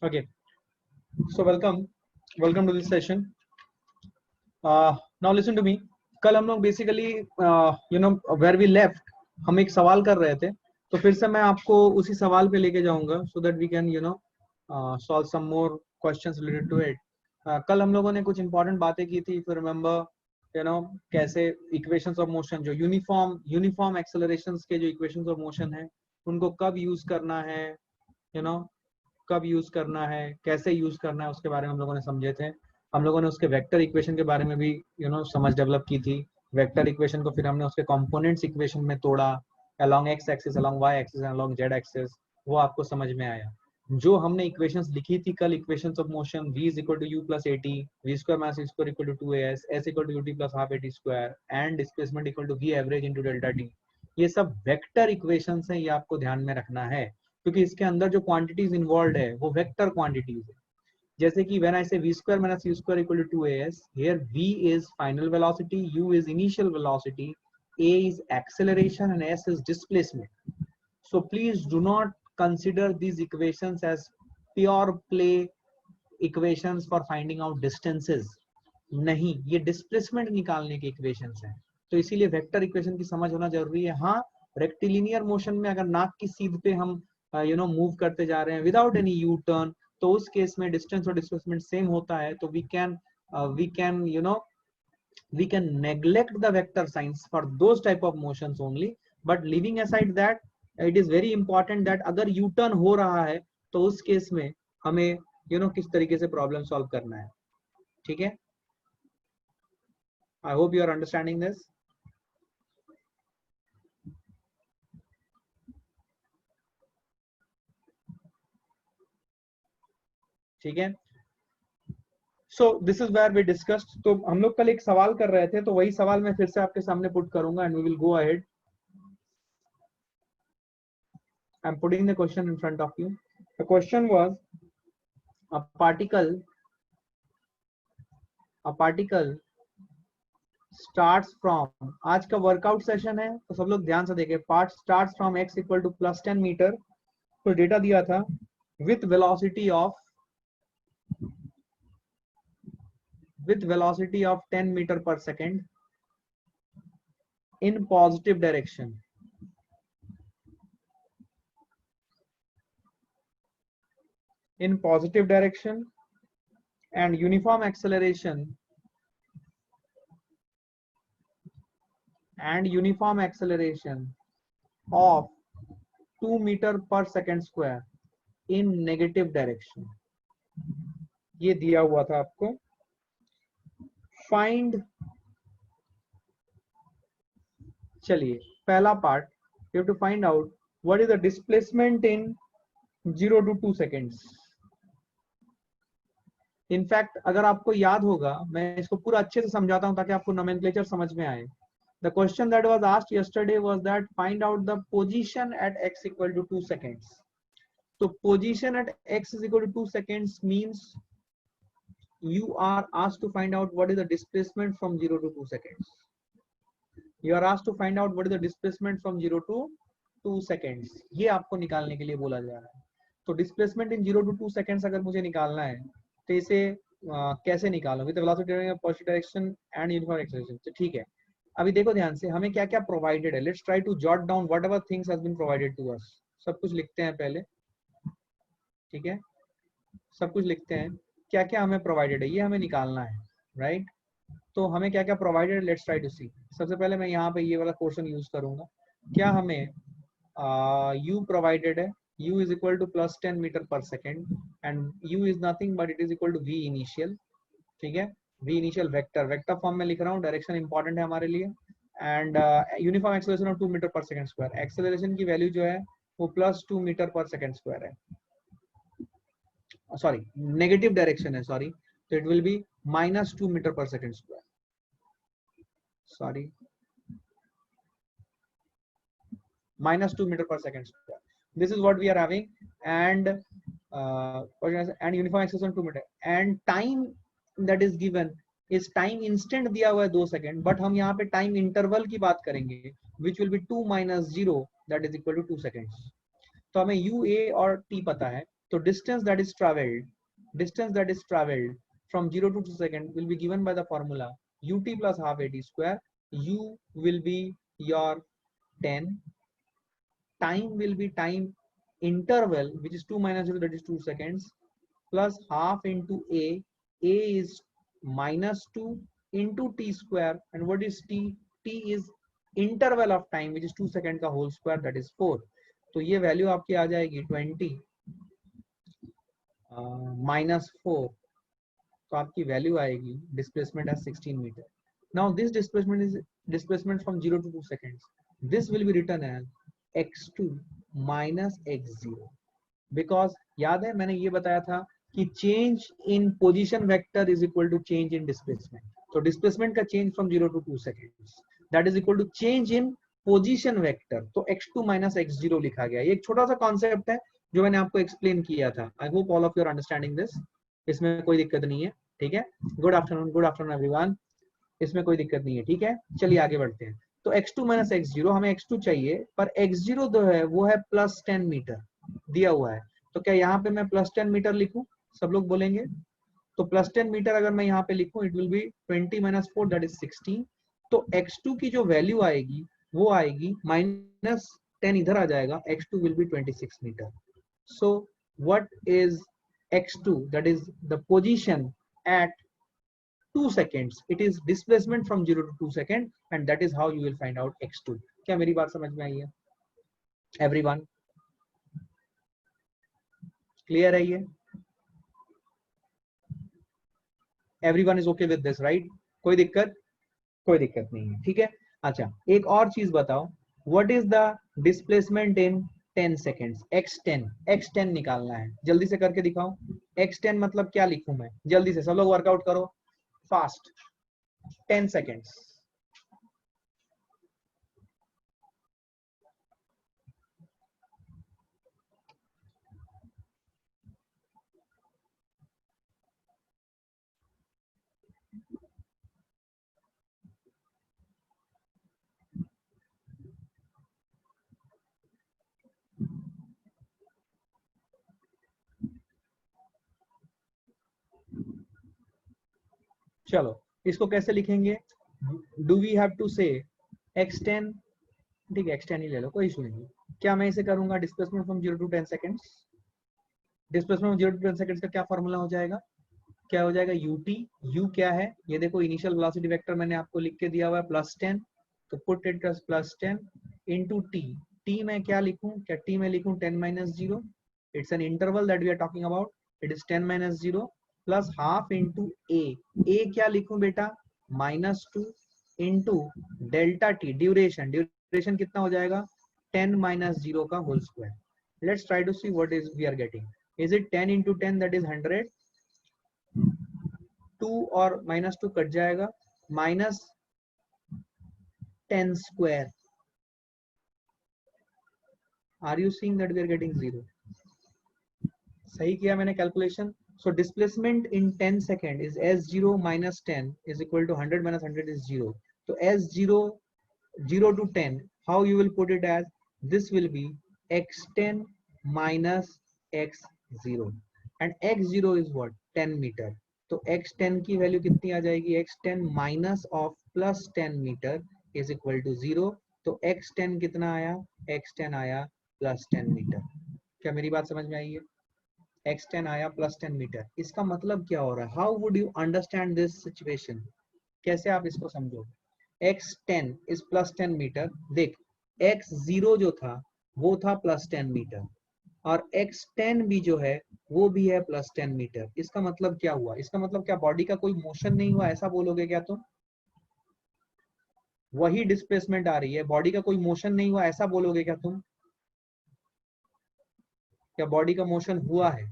Okay, so welcome to this session. Now listen to me. कल हम लोग basically where we left, हम एक सवाल कर रहे थे, तो फिर से मैं आपको उसी सवाल पे लेके जाऊंगा so that we can solve some more questions related to it. कल हम लोगों ने कुछ इंपॉर्टेंट बातें की थी, फिर रिमेम्बर कैसे इक्वेशंस ऑफ मोशन, जो यूनिफॉर्म एक्सेलरेशंस के जो इक्वेशंस ऑफ मोशन है उनको कब यूज करना है, यू नो कब यूज करना है, कैसे यूज करना है, उसके बारे में हम लोगों ने समझे थे. हम लोगों ने उसके वेक्टर इक्वेशन के बारे में भी समझ डेवलप की थी. वेक्टर इक्वेशन को फिर हमने उसके कंपोनेंट्स इक्वेशन में तोड़ा, along X axis, along Y axis, along Z axis. वो आपको समझ में आया. जो हमने इक्वेशंस लिखी थी कल, equations of motion, v is equal to u plus a t, v square minus square equal to two s equal to u t plus half a t square, and displacement equal to v average into delta t. ये सब vector equations हैं, ये आपको ध्यान में रखना है, क्योंकि इसके अंदर जो क्वांटिटीज इन्वॉल्व है वो वेक्टर क्वांटिटीज है. जैसे कि when I say v square minus u square equal to 2as, here v is final velocity, u is initial velocity, a is acceleration and s is displacement. So please do not consider these equations as pure play equations for finding out distances. नहीं, ये displacement निकालने के equations हैं. तो इसीलिए vector equation की समझ होना जरूरी है. हाँ, रेक्टिलिनियर मोशन में अगर नाक की सीध पे हम मूव करते जा रहे हैं विदाउट एनी यू टर्न, तो उस केस में डिस्टेंस और डिस्प्लेसमेंट सेम होता है, तो we can neglect the vector signs for those type of motions only. But leaving aside that, it is very important that अगर यू टर्न हो रहा है तो उस केस में हमें किस तरीके से प्रॉब्लम सॉल्व करना है. ठीक है, I hope you are understanding this. ठीक है, so this is where we discussed. तो हम लोग कल एक सवाल कर रहे थे, तो वही सवाल मैं फिर से आपके सामने पुट करूंगा and we will go ahead. I'm putting the question in front of you. The question was a particle starts from, आज का वर्कआउट सेशन है तो सब लोग ध्यान से देखें. Part starts from x equal to plus 10 metre. तो डेटा दिया था with velocity of 10 metre per second in positive direction. And uniform acceleration of 2 meter per second square in negative direction. ये दिया हुआ था आपको. फाइंड, चलिए पहला part, you have to find out what is the displacement in 0 to 2 seconds. In fact अगर आपको याद होगा, मैं इसको पूरा अच्छे से समझाता हूं ताकि आपको नोमेनक्लेचर समझ में आए. The question that was asked yesterday was that find out the position at x equal to 2 seconds. So position at x is equal to 2 seconds means you are asked to find out what is the displacement from 0 to 2 seconds. You are asked to find out what is the displacement from 0 to 2 seconds. ये आपको निकालने के लिए बोला जा रहा है. तो डिस्प्लेसमेंट इन 0 to 2 seconds अगर मुझे निकालना है तो इसे कैसे निकालो? With velocity in positive direction and uniform acceleration. तो ठीक है, अभी देखो ध्यान से हमें क्या क्या प्रोवाइडेड है. Let's try to jot down whatever things has been provided to us. सब कुछ लिखते हैं पहले. ठीक है, सब कुछ लिखते हैं क्या क्या हमें प्रोवाइडेड है, ये हमें निकालना है. राइट, तो हमें क्या क्या प्रोवाइडेड, लेट्स ट्राई टू सी. सबसे पहले मैं यहाँ पे ये वाला क्वेश्चन यूज करूंगा. क्या हमें u प्रोवाइडेड है, u is equal to plus 10 metre per second and u is nothing but it is equal to v initial. ठीक है, v इनिशियल वेक्टर फॉर्म में लिख रहा हूँ, डायरेक्शन इंपॉर्टेंट है हमारे लिए. And uniform acceleration of 2 metre per second square. Acceleration की वैल्यू जो है वो plus 2 metre per second square है. सॉरी, नेगेटिव डायरेक्शन है, सॉरी. तो it will be minus 2 meter per second square. Sorry, minus 2 meter per second square. This is what we are having. And uniform acceleration 2 meter. And time that is given is time instant दिया हुआ है 2 second, but हम यहाँ पे time interval की बात करेंगे which will be 2 minus 0 that is equal to 2 seconds. तो हमें u, a और t पता है. तो distance that is traveled from 0 to 2 seconds will be given by the formula ut plus half at square. U will be your 10, time will be time interval, which is 2 minus 0, that is 2 seconds, plus half into a is minus 2 into t square, and what is t? T is interval of time, which is 2 second का whole square, that is 4. तो ये value आपकी आ जाएगी 20 minus 4, तो आपकी value आएगी displacement as 16 metre. Now this displacement is displacement from 0 to 2 seconds. This will be written as x2 minus x0, because याद है मैंने ये बताया था कि change in position vector is equal to change in displacement. तो displacement का change from 0 to 2 seconds, that is equal to change in position vector. तो x2 minus x0 लिखा गया. ये एक छोटा सा कॉन्सेप्ट है जो मैंने आपको एक्सप्लेन किया था. I hope all of you are understanding this. इसमें कोई दिक्कत नहीं है, ठीक है. Good afternoon everyone. इसमें कोई दिक्कत नहीं है, ठीक है. चलिए आगे बढ़ते हैं. तो x2 minus x0, हमें x2 चाहिए, पर x0 जो है वो है प्लस 10 मीटर दिया हुआ है. तो क्या यहाँ पे मैं प्लस 10 मीटर लिखूं? सब लोग बोलेंगे. तो प्लस 10 मीटर अगर मैं यहाँ पे लिखूं, it will B 20 minus 4, that is 16. तो x2 की जो वैल्यू आएगी वो आएगी माइनस 10 इधर आ जाएगा, x2 will be 26 metre. So what is x2? That is the position at 2 seconds. It is displacement from 0 to 2 seconds, and that is how you will find out x2. क्या मेरी बात समझ में आई है everyone? क्लियर है ये? Everyone is okay with this, right? कोई दिक्कत नहीं है, ठीक है. अच्छा, एक और चीज बताओ, what is the displacement in 10 seconds? x10 निकालना है. जल्दी से करके दिखाओ. x10 मतलब क्या लिखूं मैं? जल्दी से सब लोग वर्कआउट करो फास्ट. 10 seconds. चलो इसको कैसे लिखेंगे? डू वी हैव टू से x10, ठीक है, x10 ही ले लो, कोई इशू नहीं. क्या मैं इसे करूंगा displacement from 0 to 10 seconds. Displacement from 0 to 10 seconds का क्या फॉर्मूला हो जाएगा? क्या हो जाएगा? ut. u क्या है? ये देखो इनिशियल वेलोसिटी वेक्टर मैंने आपको लिख के दिया हुआ है प्लस 10, तो put it as plus 10 into t. t में क्या लिखूं? क्या t में लिखूं 10 minus 0? It's an interval that we are talking about. It is 10 minus 0 plus half into a. क्या लिखूं बेटा? -2 इंटू डेल्टा t. ड्यूरेशन कितना हो जाएगा? 10 minus 0 का whole square. Let's try to see what is we are getting. Is it 10 into 10, that is 100. 2 और -2 कट जाएगा, minus 10 square. Are you seeing that we are getting 0? सही किया मैंने calculation. So displacement in 10 second is s0 minus 10 is equal to 100 minus 100 is 0. So s0, 0 to 10, how you will put it as? This will be x10 minus x0, and x0 is what? 10 meter. तो x10 की value कितनी आ जाएगी? x10 minus of plus 10 meter is equal to 0. तो x10 कितना आया? x10 आया plus 10 meter. क्या मेरी बात समझ में आई है? x10 आया प्लस 10 मीटर. इसका मतलब क्या हो रहा है? How would you understand this situation? कैसे आप इसको समझोगे? x10 is plus 10 metre. देख x0 जो था वो था प्लस 10 मीटर, और x10 भी जो है वो भी है प्लस 10 मीटर. इसका मतलब क्या हुआ? इसका मतलब क्या बॉडी का कोई मोशन नहीं हुआ ऐसा बोलोगे क्या तुम? वही डिस्प्लेसमेंट आ रही है, बॉडी का कोई मोशन नहीं हुआ ऐसा बोलोगे क्या तुम? क्या बॉडी का मोशन हुआ है?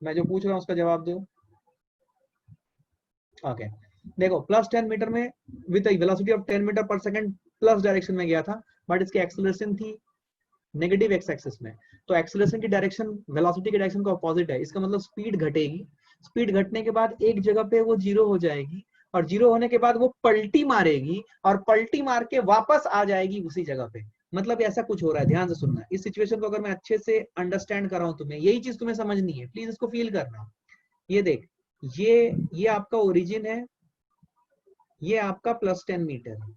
मैं जो पूछ रहा हूं उसका जवाब दो. ओके, देखो प्लस 10 मीटर में with velocity of 10 metre per second plus direction में गया था, बट इसकी एक्सेलरेशन थी नेगेटिव एक्स एक्सिस में. तो एक्सेलरेशन की डायरेक्शन वेलोसिटी के डायरेक्शन का अपोजिट है. इसका मतलब स्पीड घटेगी. स्पीड घटने के बाद एक जगह पे वो 0 हो जाएगी, और 0 होने के बाद वो पलटी मारेगी, और पलटी मार के वापस आ जाएगी उसी जगह पे. मतलब ऐसा कुछ हो रहा है, ध्यान से सुनना। इस सिचुएशन को अगर मैं अच्छे से अंडरस्टैंड कर रहा हूं तुम्हें, यही चीज तुम्हें समझनी है, प्लीज इसको फील करना। ये देख, ये आपका ओरिजिन है, ये आपका +10 मीटर है,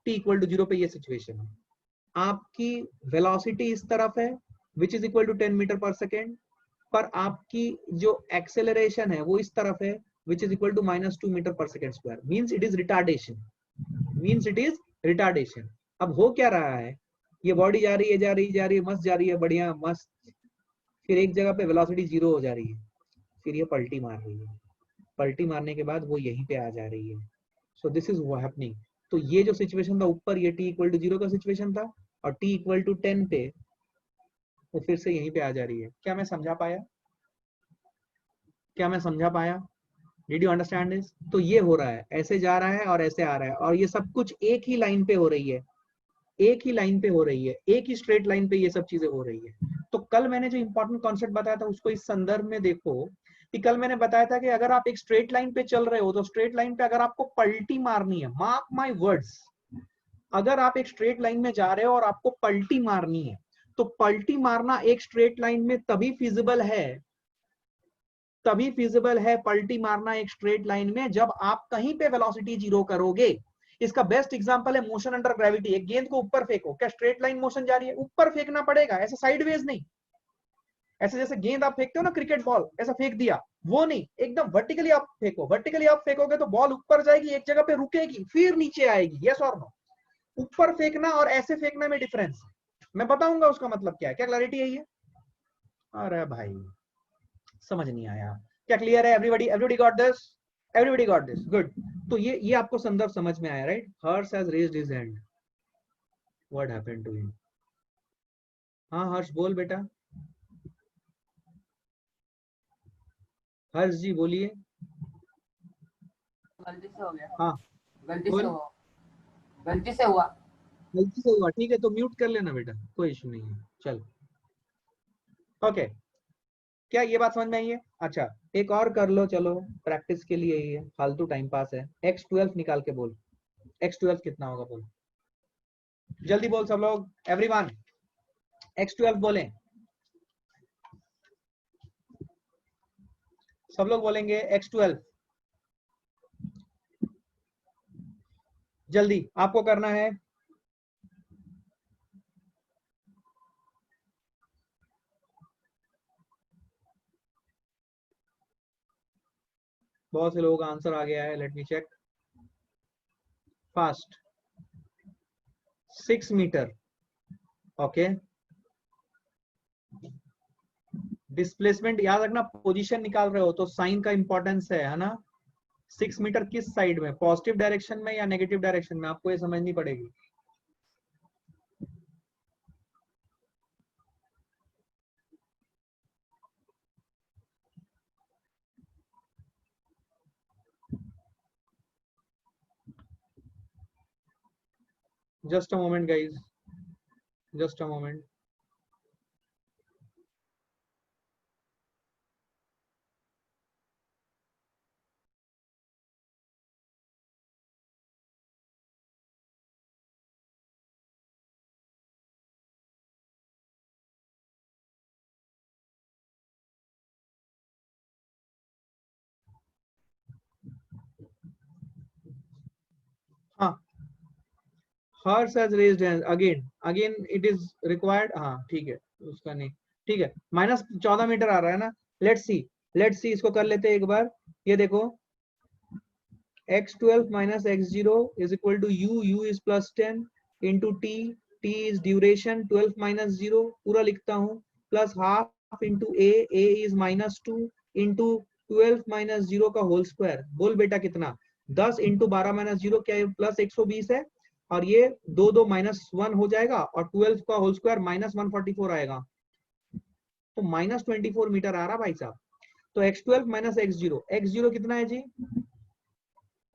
t इक्वल टू 0 पे ये सिचुएशन है। आपकी वेलोसिटी इस तरफ है which is equal to 10 metre per second, पर आपकी जो एक्सेलरेशन है वो इस तरफ है which is equal to -2 metre per second square, means it is retardation, means it is retardation. अब हो क्या रहा है, ये बॉडी जा रही है जा रही जा रही है, मस्त जा रही है, बढ़िया मस्त, फिर एक जगह पे वेलोसिटी 0 हो जा रही है, फिर ये पलटी मार रही है, पलटी मारने के बाद वो यहीं पे आ जा रही है। So this is happening. तो ये जो सिचुएशन था ऊपर, ये t इक्वल टू 0 का सिचुएशन था, और t इक्वल टू 10 पे वो फिर से यहीं पे आ जा रही है। क्या मैं समझा पाया? क्या मैं समझा पाया? Did you understand this? तो ये हो रहा है, ऐसे जा रहा है और ऐसे आ रहा है, और ये सब कुछ एक ही लाइन पे हो रही है, एक ही लाइन पे हो रही है, एक ही स्ट्रेट लाइन पे ये सब चीजें हो रही है। तो कल मैंने जो इंपॉर्टेंट कॉन्सेप्ट बताया था उसको इस संदर्भ में देखो, कि कल मैंने बताया था कि अगर आप एक स्ट्रेट लाइन पे चल रहे हो, तो स्ट्रेट लाइन पे अगर आपको पलटी मारनी है, मार्क माय वर्ड्स, अगर आप एक स्ट्रेट लाइन में जा रहे हो और आपको पलटी मारनी है, तो पलटी मारना एक स्ट्रेट लाइन में तभी फिजिबल है, तभी फिजिबल है पलटी मारना एक स्ट्रेट लाइन में, जब आप कहीं पे वेलोसिटी 0 करोगे। इसका बेस्ट एग्जांपल है मोशन अंडर ग्रेविटी। एक गेंद को ऊपर फेंको, क्या स्ट्रेट लाइन मोशन जा रही है? ऊपर फेंकना पड़ेगा, ऐसे साइडवेज नहीं, ऐसे जैसे गेंद आप फेंकते हो ना क्रिकेट बॉल, ऐसा फेंक दिया, वो नहीं, एकदम वर्टिकली आप फेंको। वर्टिकली आप फेंकोगे तो बॉल ऊपर जाएगी, एक जगह पे रुकेगी, फिर नीचे आएगी। यस और नो? ऊपर फेंकना और ऐसे फेंकना में डिफरेंस है, मैं बताऊंगा उसका मतलब क्या है। क्या क्लैरिटी है ये? अरे भाई समझ नहीं आया? क्या क्लियर है? Everybody, everybody got this? Everybody got this? Good. तो ये आपको संदर्भ समझ में आया, right? Harsh has raised his hand, what happened to him? हाँ हर्ष बोल बेटा, हर्ष जी बोलिए। गलती से हो गया। हाँ गलती बोल। से हुआ, गलती से हुआ। गलती से हुआ, ठीक है, तो म्यूट कर लेना बेटा, कोई इशू नहीं है। चल ओके, क्या ये बात समझ में आई है? अच्छा एक और कर लो, चलो प्रैक्टिस के लिए ही है, फालतू टाइम पास है। x12 निकाल के बोल, x12 कितना होगा बोल, जल्दी बोल सब लोग, एवरीवन x12 बोलें, सब लोग बोलेंगे x12, जल्दी आपको करना है। बहुत से लोगों का आंसर आ गया है, let me check fast. 6 metre, okay. Displacement याद रखना, पोजीशन निकाल रहे हो तो साइन का इंपॉर्टेंस है ना? 6 मीटर किस साइड में, पॉजिटिव डायरेक्शन में या नेगेटिव डायरेक्शन में, आपको ये समझनी पड़ेगी। Just a moment guys, just a moment. हाँ Harsh has raised hand again, again it is required. हाँ ठीक है, उसका नहीं, ठीक है, -14 मीटर आ रहा है ना। लेट्स सी, लेट्स सी, इसको कर लेते हैं एक बार। ये देखो x12 minus x0 is equal to u is plus 10 into t is duration, 12 minus 0 पूरा लिखता हूँ, plus half into a is -2 into 12 minus 0 का होल स्क्वायर। बोल बेटा कितना? 10 into 12 minus 0 क्या है? प्लस 120 है, और ये 2 -1 हो जाएगा, और 12 का होल स्क्वायर -144 आएगा, तो -24 मीटर आ रहा भाई साहब। तो x12 minus x0, x0 कितना है जी?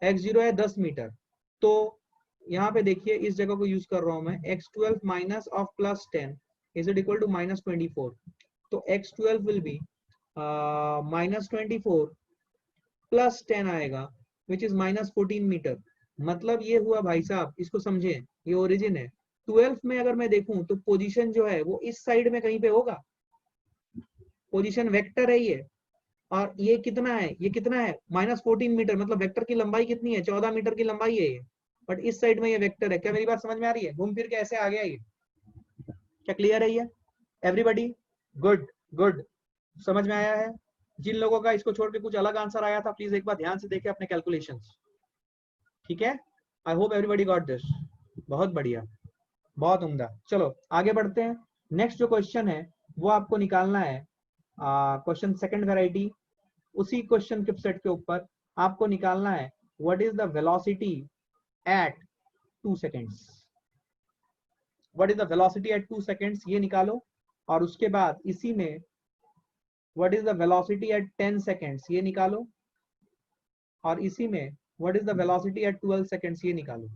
x0 है 10 मीटर। तो यहाँ पे देखिए इस जगह को यूज कर रहा हूं मैं, x12 minus of plus 10 is it equal to -24। तो x12 विल बी -24 प्लस 10 आएगा विच इज -14 मीटर। मतलब ये हुआ भाई साहब, इसको समझे, ये ओरिजिन है, 12 में अगर मैं देखूं तो पोजीशन जो है वो इस साइड में कहीं पे होगा, पोजीशन वेक्टर है ये, और ये कितना है, ये कितना है -14 मीटर, मतलब वेक्टर की लंबाई कितनी है, 14 मीटर की लंबाई है ये, बट इस साइड में ये वेक्टर है। क्या मेरी बात समझ में आ रही है, घूम फिर के ऐसे आ गया ये, क्या क्लियर है ये एवरीबॉडी? गुड गुड, समझ में आया है? जिन लोगों का इसको छोड़ के कुछ अलग आंसर आया था प्लीज एक बार ध्यान से देखें अपने कैलकुलेशंस, ठीक है? I hope everybody got this. बहुत बढ़िया, बहुत उम्दा। चलो आगे बढ़ते हैं। नेक्स्ट जो क्वेश्चन है वो आपको निकालना है क्वेश्चन सेकंड वैरायटी, उसी क्वेश्चन के सेट के ऊपर आपको निकालना है what is the velocity at 2 seconds. What is the velocity at 2 seconds ये निकालो, और उसके बाद इसी में what is the velocity at 10 seconds ये निकालो, और इसी में what is the velocity at 12 seconds ये निकालो।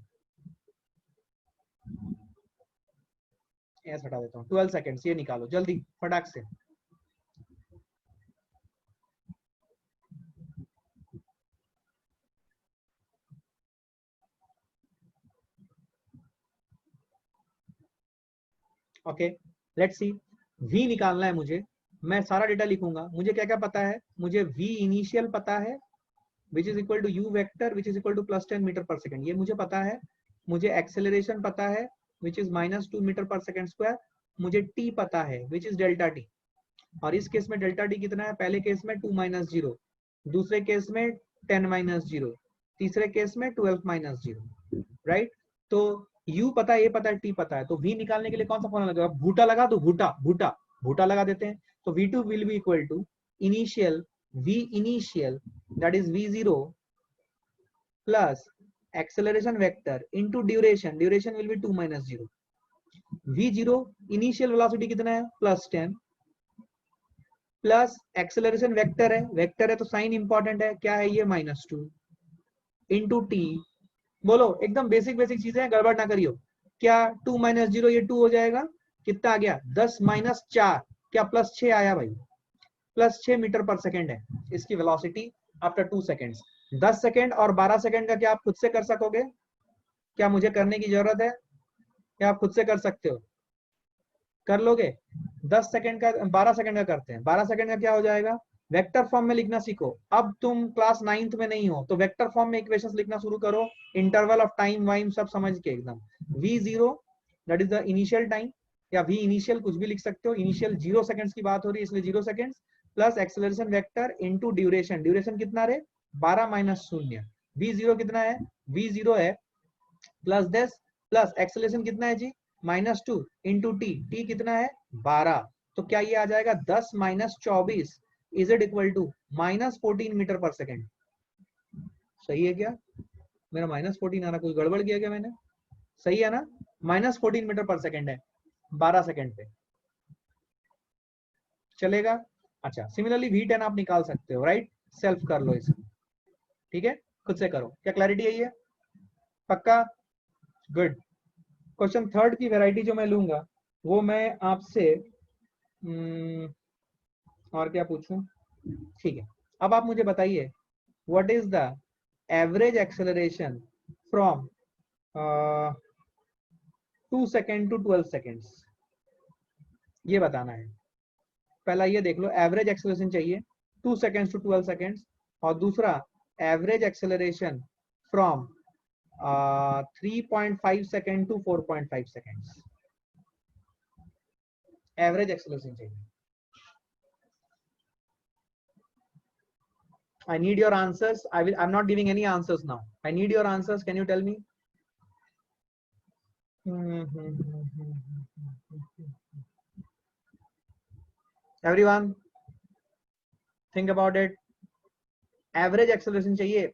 ऐसा हटा देता हूँ, 12 सेकेंड्स ये निकालो जल्दी फटाक से। ओके लेट्स सी, v निकालना है मुझे। मैं सारा डेटा लिखूंगा। मुझे क्या क्या पता है, मुझे v इनिशियल पता है which is equal to u vector which is equal to +10 metre per second, ये मुझे पता है। मुझे एक्सेलरेशन पता है which is -2 metre per second square. मुझे t पता है विच इज डेल्टा t, और इस केस में डेल्टा t कितना है, पहले केस में 2 - 0, दूसरे केस में 10 - 0, तीसरे केस में 12 - 0, राइट? तो u पता है, ये पता है, t पता है, तो v निकालने के लिए कौन सा फॉर्मूला लगेगा, भूटा लगा दो, भूटा लगा देते हैं। तो v2 will be equal to initial v initial that is v0 plus acceleration vector into duration, duration will be 2 - 0। v0 initial velocity कितना है +10, प्लस एक्सेलरेशन वेक्टर है तो साइन इंपॉर्टेंट है, क्या है ये -2 इंटू टी। बोलो एकदम बेसिक चीजें हैं, गड़बड़ ना करियो। क्या 2 - 0 ये 2 हो जाएगा, कितना आ गया 10 - 4, क्या +6 आया भाई, +6 मीटर पर सेकेंड है इसकी वेलोसिटी आफ्टर 2 सेकेंड्स। 10 सेकेंड और 12 सेकेंड का क्या आप खुद से कर सकोगे, क्या मुझे करने की जरूरत है, क्या आप खुद से कर सकते हो, कर लोगे? 10 सेकेंड का 12 सेकेंड का करते हैं, 12 सेकेंड का क्या हो जाएगा, वेक्टर फॉर्म में लिखना सीखो। अब तुम क्लास 9th में नहीं हो तो वेक्टर फॉर्म में इक्वेशंस लिखना शुरू करो, इंटरवल ऑफ टाइम वाइम सब समझ के एकदम। v0 that is the initial time, या v इनिशियल कुछ भी लिख सकते हो, इनिशियल 0 सेकंड्स की बात हो रही है इसलिए 0 seconds, plus acceleration vector into duration, duration कितना रे 12 - 0, v0 कितना है, v0 है +10 प्लस एक्सेलरेशन कितना है जी -2 इंटू टी कितना है 12, तो क्या ये आ जाएगा 10 - 24 is it equal to -14 metre per second. सही है क्या, मेरा -14 आ रहा, कुछ गड़बड़ किया क्या मैंने? सही है ना, -14 मीटर पर सेकेंड है 12 सेकेंड पे, चलेगा? अच्छा सिमिलरली v10 आप निकाल सकते हो, राइट? सेल्फ कर लो इसे, ठीक है, खुद से करो। क्या क्लैरिटी है ये, पक्का? गुड। क्वेश्चन थर्ड की वैरायटी जो मैं लूंगा वो मैं आपसे और क्या पूछूं, ठीक है। अब आप मुझे बताइए what is the average acceleration from 2 second to 12 seconds, ये बताना है। पहला ये देख लो, एवरेज एक्सेलरेशन चाहिए 2 सेकेंड्स टू 12 सेकेंड्स, और दूसरा average acceleration from 3.5 second to 4.5 seconds, average acceleration चाहिए। I need your answers. I'm not giving any answers now. I need your answers. Can you tell me? Everyone, think about it. Average acceleration चाहिए।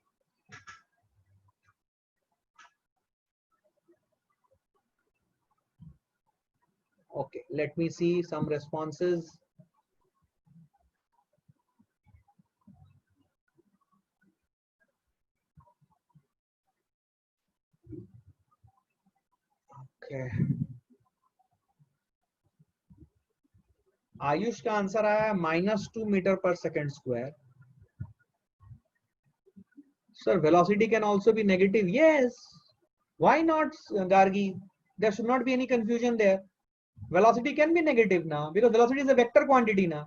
Okay, let me see some responses. Okay. Ayush का answer आया -2 metre per second square. Sir, velocity can also be negative. Yes. Why not, Gargi? there should not be any confusion there. Velocity can be negative now because velocity is a vector quantity now.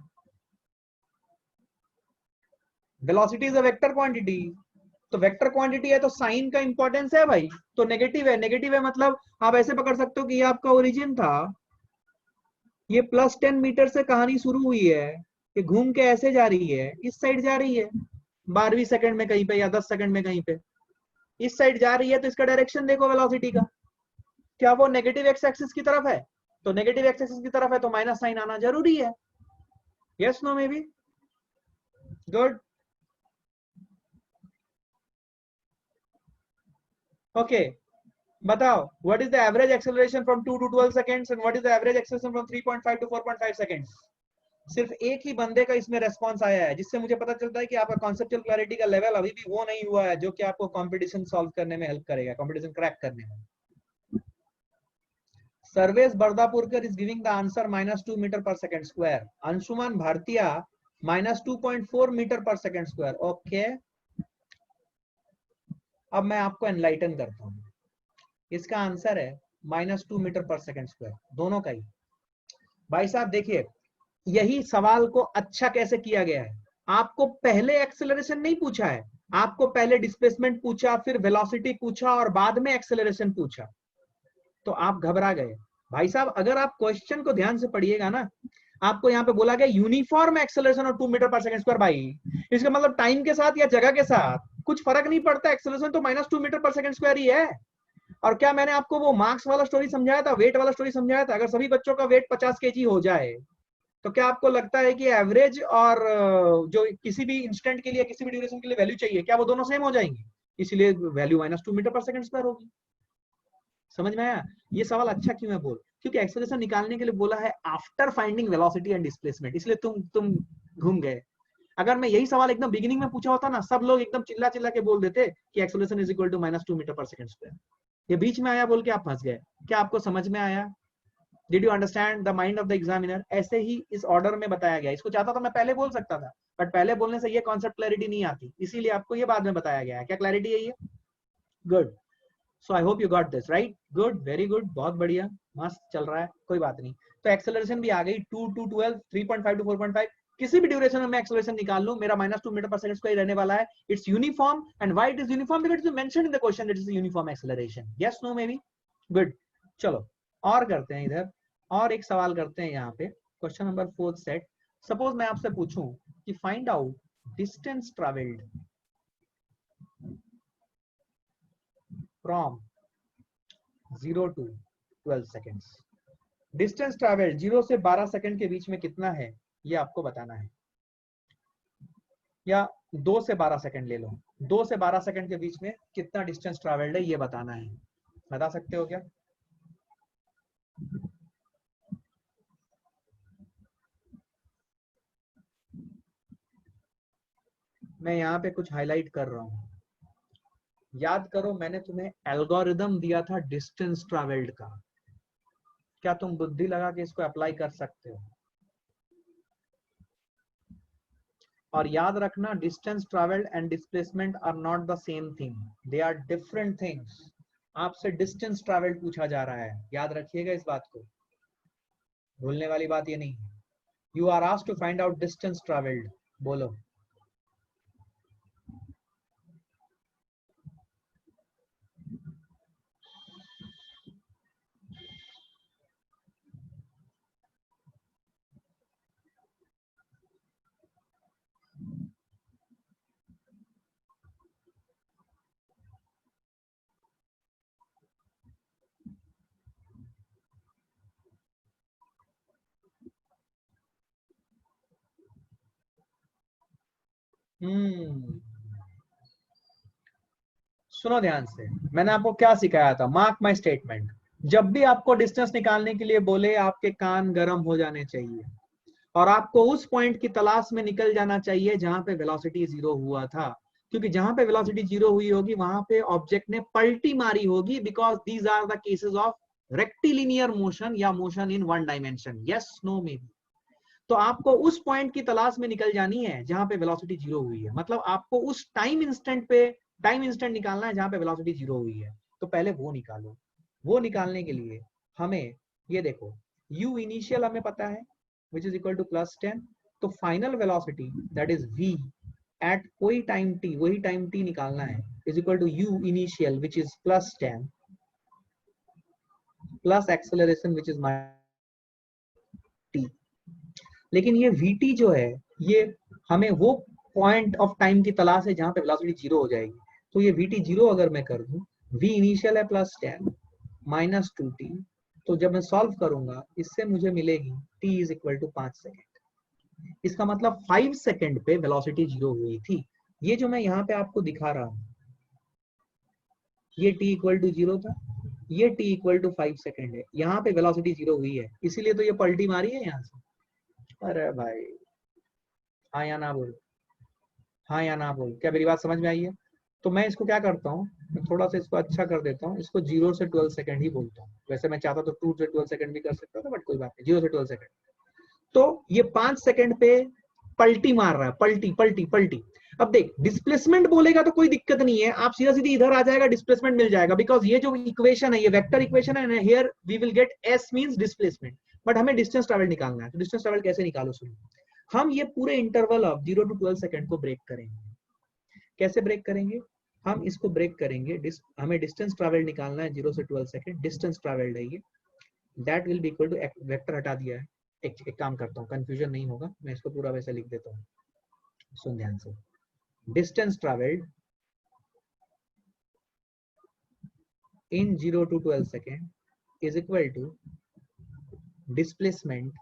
Velocity is a vector quantity. तो vector quantity है तो sign का importance है भाई. तो negative है मतलब आप ऐसे पकड़ सकते हो कि ये आपका ओरिजिन था, ये +10 मीटर से कहानी शुरू हुई है, ये घूम के ऐसे जा रही है, इस साइड जा रही है 12वीं सेकंड में कहीं पे या 10 सेकंड में कहीं पे इस साइड जा रही है. तो इसका डायरेक्शन देखो वेलोसिटी का, क्या वो नेगेटिव एक्स एक्सिस की तरफ है? तो नेगेटिव एक्स एक्सिस की तरफ है तो माइनस साइन आना जरूरी है. Yes no maybe. Good. Okay, बताओ what is the average acceleration from 2 to 12 seconds and what is the average acceleration from 3.5 to 4.5 seconds? सिर्फ एक ही बंदे का इसमें रेस्पॉन्स आया है जिससे मुझे पता चलता है कि आपका कॉन्सेप्चुअल क्लैरिटी का लेवल अभी भी वो नहीं हुआ है जो कि आपको कंपटीशन सॉल्व करने में हेल्प करेगा, कंपटीशन क्रैक करने में. Sarvesh Bardapurkar is giving the answer -2 metre per second square. Anshuman Bharatiya -2.4 metre per second square. Okay, अब मैं आपको एनलाइटन करता हूं. इसका आंसर है -2 मीटर पर सेकंड स्क्वायर, दोनों का ही. भाई साहब देखिए, यही सवाल को अच्छा कैसे किया गया है. आपको पहले एक्सेलरेशन नहीं पूछा है, आपको पहले डिस्प्लेसमेंट पूछा, फिर वेलोसिटी पूछा और बाद में एक्सेलरेशन पूछा. तो आप घबरा गए. भाई साहब अगर आप क्वेश्चन को ध्यान से पढ़िएगा ना, आपको यहाँ पे बोला गया यूनिफॉर्म एक्सेलरेशन और 2 मीटर पर सेकंड स्क्वायर. भाई इसका मतलब टाइम के साथ या जगह के साथ कुछ फर्क नहीं पड़ता, एक्सेलरेशन तो -2 मीटर पर सेकंड स्क्वायर ही है. और क्या मैंने आपको वो मार्क्स वाला स्टोरी समझाया था, वेट वाला स्टोरी समझाया था? अगर सभी बच्चों का वेट 50 kg हो जाए तो क्या आपको लगता है कि एवरेज और जो किसी भी इंस्टेंट के लिए किसी भी ड्यूरेशन के लिए वैल्यू चाहिए, क्या वो दोनों सेम हो जाएंगी? इसलिए value -2 metre per second square होगी. समझ में आया? ये सवाल अच्छा क्यों है बोल, क्योंकि एक्सेलरेशन निकालने के लिए बोला है after finding velocity and displacement, इसलिए तुम घूम गए. अगर मैं यही सवाल एकदम बिगिनिंग में पूछा होता ना, सब लोग एकदम चिल्ला चिल्ला के बोल देते कि acceleration is equal to -2 metre per second square. ये बीच में आया बोल के आप फंस गए. क्या आपको समझ में आया? Did you understand the mind of the examiner? ऐसे ही इस ऑर्डर में बताया गया. इसको चाहता तो मैं पहले बोल सकता था, बट पहले बोलने से ये कॉन्सेप्ट क्लैरिटी नहीं आती, इसीलिए आपको ये बाद में बताया गया है. क्या क्लैरिटी है ये? Good. So I hope you got this right. Good, very good, बहुत बढ़िया, मस्त चल रहा है, कोई बात नहीं. तो एक्सेलरेशन भी आ गई 2 to 12, 3.5 to 4.5. किसी भी ड्यूरेशन में मैं एक्सेलरेशन निकाल लूं, मेरा -2 मीटर पर सेकंड स्क्वायर रहने वाला है. It's uniform. And why it is uniform? Because it's mentioned in the question that is uniform acceleration. Yes no maybe. Good. चलो और करते हैं इधर, और एक सवाल करते हैं यहाँ पे. Question number 4 set. सपोज मैं आपसे पूछूं कि find out distance travelled from 0 to 12 seconds. Distance travel 0 से 12 सेकंड के बीच में कितना है ये आपको बताना है, या 2 से 12 सेकंड ले लो. 2 से 12 सेकंड के बीच में कितना डिस्टेंस ट्रैवल्ड है ये बताना है. बता सकते हो क्या? मैं यहाँ पे कुछ हाईलाइट कर रहा हूँ. याद करो, मैंने तुम्हें एल्गोरिदम दिया था डिस्टेंस ट्रैवल्ड का. क्या तुम बुद्धि लगा के इसको अप्लाई कर सकते हो? और याद रखना, distance travelled and displacement are not the same thing, they are different things. आपसे डिस्टेंस ट्रैवल्ड पूछा जा रहा है, याद रखिएगा इस बात को, भूलने वाली बात ये नहीं है. You are asked to find out distance travelled. बोलो. सुनो ध्यान से, मैंने आपको क्या सिखाया था? Mark my statement. जब भी आपको डिस्टेंस निकालने के लिए बोले, आपके कान गर्म हो जाने चाहिए और आपको उस पॉइंट की तलाश में निकल जाना चाहिए जहां पे वेलोसिटी 0 हुआ था. क्योंकि जहां पे वेलोसिटी 0 हुई होगी वहां पे ऑब्जेक्ट ने पलटी मारी होगी, because these are the cases of rectilinear motion या motion in one dimension. Yes no maybe. तो आपको उस पॉइंट की तलाश में निकल जानी है जहां पे वेलोसिटी 0 हुई है. मतलब आपको उस टाइम इंस्टेंट निकालना है जहां पे वेलोसिटी 0 हुई है. तो पहले वो निकालो. वो निकालने के लिए हमें ये देखो u इनिशियल हमें पता है विच इज इक्वल टू +10, तो final velocity that is v at कोई टाइम t, वही टाइम t निकालना है, is equal to u initial which is +10 plus acceleration which is t। लेकिन ये vt जो है ये हमें वो पॉइंट ऑफ टाइम की तलाश है जहां पे वेलोसिटी जीरो हो जाएगी। तो ये vt जीरो अगर मैं कर दूं, v इनिशियल है +10 -2t, तो जब मैं सॉल्व करूंगा इससे मुझे मिलेगी t is equal to 5 second. इसका मतलब 5 सेकेंड पे वेलोसिटी जीरो हुई थी। ये जो मैं यहाँ पे आपको दिखा रहा हूँ ये t इक्वल टू जीरो था, ये t इक्वल टू 5 सेकेंड है, यहाँ पे वेलोसिटी जीरो हुई है, इसीलिए तो ये पलटी मारी है यहाँ से। अरे भाई हाँ या ना बोल, हाँ या ना बोल, क्या मेरी बात समझ में आई है? तो मैं इसको क्या करता हूँ, मैं थोड़ा सा इसको अच्छा कर देता हूँ, इसको 0 से 12 सेकंड ही बोलता हूँ। वैसे मैं चाहता तो 2 से 12 सेकंड भी कर सकता था, बट कोई बात नहीं, 0 से 12 सेकंड। तो ये 5 सेकंड पे पलटी मार रहा है, पलटी पलटी पलटी। अब देख डिस्प्लेसमेंट बोलेगा तो कोई दिक्कत नहीं है, आप सीधा सीधी इधर आ जाएगा, डिस्प्लेसमेंट मिल जाएगा, बिकॉज ये जो इक्वेशन है ये वेक्टर इक्वेशन है, here we will get s means displacement. But हमें डिस्टेंस ट्रैवल निकालना है, तो डिस्टेंस ट्रैवल कैसे निकालो? सुनो, हम ये पूरे इंटरवल ऑफ 0 to 12 सेकंड को ब्रेक करेंगे। कैसे ब्रेक करेंगे? हम इसको ब्रेक करेंगे, हमें डिस्टेंस ट्रैवल निकालना है 0 से 12 सेकंड, डिस्टेंस ट्रैवल्ड है ये, that will be equal to, vector हटा दिया है, एक काम करता हूँ, कंफ्यूजन नहीं होगा, मैं इसको पूरा वैसे लिख देता हूँ, सुन ध्यान से। Distance travelled in 0 to 12 second is equal to displacement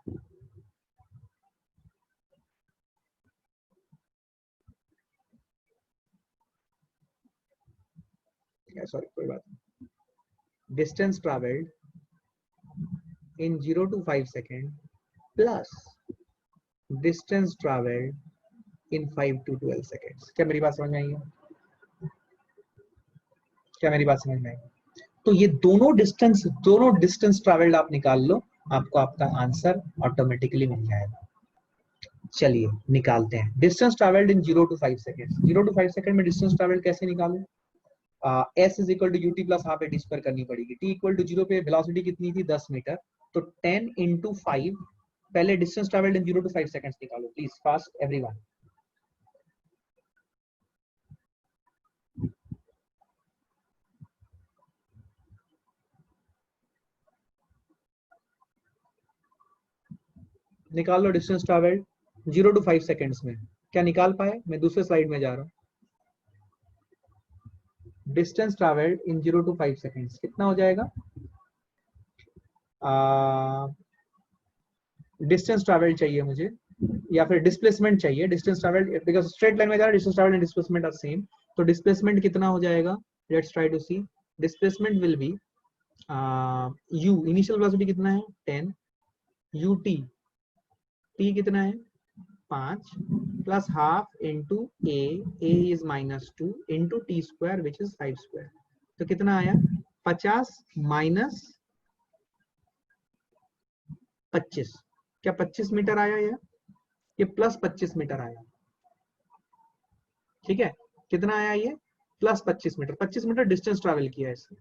sorry कोई बात नहीं, distance travelled in 0 to 5 second plus distance traveled in 5 to 12 seconds। क्या मेरी बात समझ में आई है? क्या मेरी बात समझ में आई? तो ये दोनों डिस्टेंस ट्रैवल्ड आप निकाल लो, आपको आपका आंसर ऑटोमेटिकली मिल जाएगा। चलिए निकालते हैं distance travelled in 0 to 5 second. 0 to 5 second में डिस्टेंस ट्रैवल्ड कैसे निकालूं? s is equal to ut plus half a t square करनी पड़ेगी। t इक्वल टू 0 पे वेलोसिटी कितनी थी? 10 मीटर, तो 10 into 5, पहले distance travelled in 0 to 5 seconds निकालो प्लीज, फास्ट एवरीवन। निकाल लो डिस्टेंस ट्रैवल्ड 0 to 5 सेकंड्स में। क्या निकाल पाए? मैं दूसरे स्लाइड में जा रहा हूँ। Distance travelled in 0 to 5 seconds कितना हो जाएगा? डिस्टेंस ट्रैवल्ड चाहिए मुझे, या फिर डिस्प्लेसमेंट चाहिए। Distance travelled because straight line में जा रहा है, distance travelled and displacement are same, तो डिस्प्लेसमेंट कितना हो जाएगा? Let's try to see. Displacement will be u initial velocity कितना है? 10 ut, t कितना है? 5 plus half into a is -2 into t square which is 5 square, तो कितना आया? 50 माइनस 25, क्या 25 मीटर आया? ये प्लस 25 मीटर आया, ठीक है? कितना आया ये? प्लस 25 मीटर। 25 मीटर डिस्टेंस ट्रैवल किया इसने,